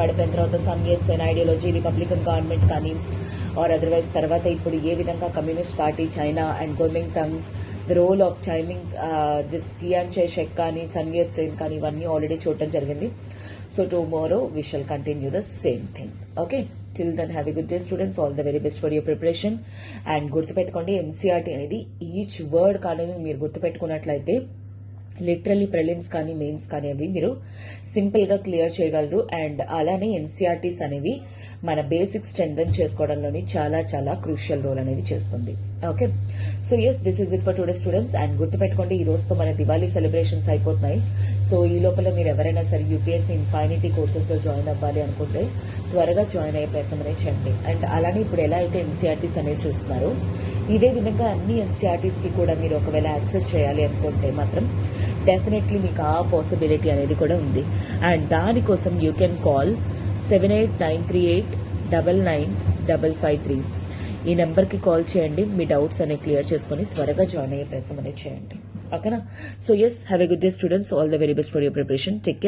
పడిపోయిన తర్వాత Sun Yat Sen ideology, republican government కానీ ఆర్ అదర్వైజ్ తర్వాత ఇప్పుడు ఏ విధంగా communist party China and Kuomintang the role of this Chiang Kai Shek కానీ సన్ యత్ సేన్ కానీ ఇవన్నీ ఆల్రెడీ చూడటం జరిగింది. So tomorrow we shall continue the same thing. Okay, till then have a good day students, all the very best for your preparation. And గుర్తుపెట్టుకోండి NCERT అనేది each word కానీ మీరు గుర్తుపెట్టుకున్నట్లయితే literally prelims కానీ mains కానీ అవి మీరు సింపుల్ గా clear చేయగలరు. అండ్ అలానే ఎన్సీఆర్టీస్ అనేవి మన బేసిక్ స్ట్రెంథెన్ చేసుకోవడంలోని చాలా చాలా క్రూషియల్ రోల్ అనేది చేస్తుంది. Okay, so yes this is it for today students. అండ్ గుర్తుపెట్టుకోండి ఈ రోజుతో మన దివాళీ సెలబ్రేషన్స్ అయిపోతున్నాయి. సో ఈ లోపల మీరు ఎవరైనా సరే యూపీఎస్సీ ఇన్ఫైనిటీ కోర్సెస్ లో జాయిన్ అవ్వాలి అనుకుంటే త్వరగా జాయిన్ అయ్యే ప్రయత్నం అనేది చేయండి. అండ్ అలానే ఇప్పుడు ఎలా అయితే ఎన్సీఆర్టీస్ అనేది చూస్తున్నారో ఇదే విధంగా అన్ని ఎన్సీఆర్టీస్ కి కూడా మీరు ఒకవేళ యాక్సెస్ చేయాలి అనుకుంటే మాత్రం డెఫినెట్లీ మీకు ఆ పాసిబిలిటీ అనేది కూడా ఉంది. అండ్ దానికోసం యూ కెన్ కాల్ 7893899553. ఈ నెంబర్కి కాల్ చేయండి. మీ డౌట్స్ అనేవి క్లియర్ చేసుకుని త్వరగా జాయిన్ అయ్యే ప్రయత్నం అనేది చేయండి. ఓకేనా? So yes, have a good day students. All the very best for your preparation. Take care.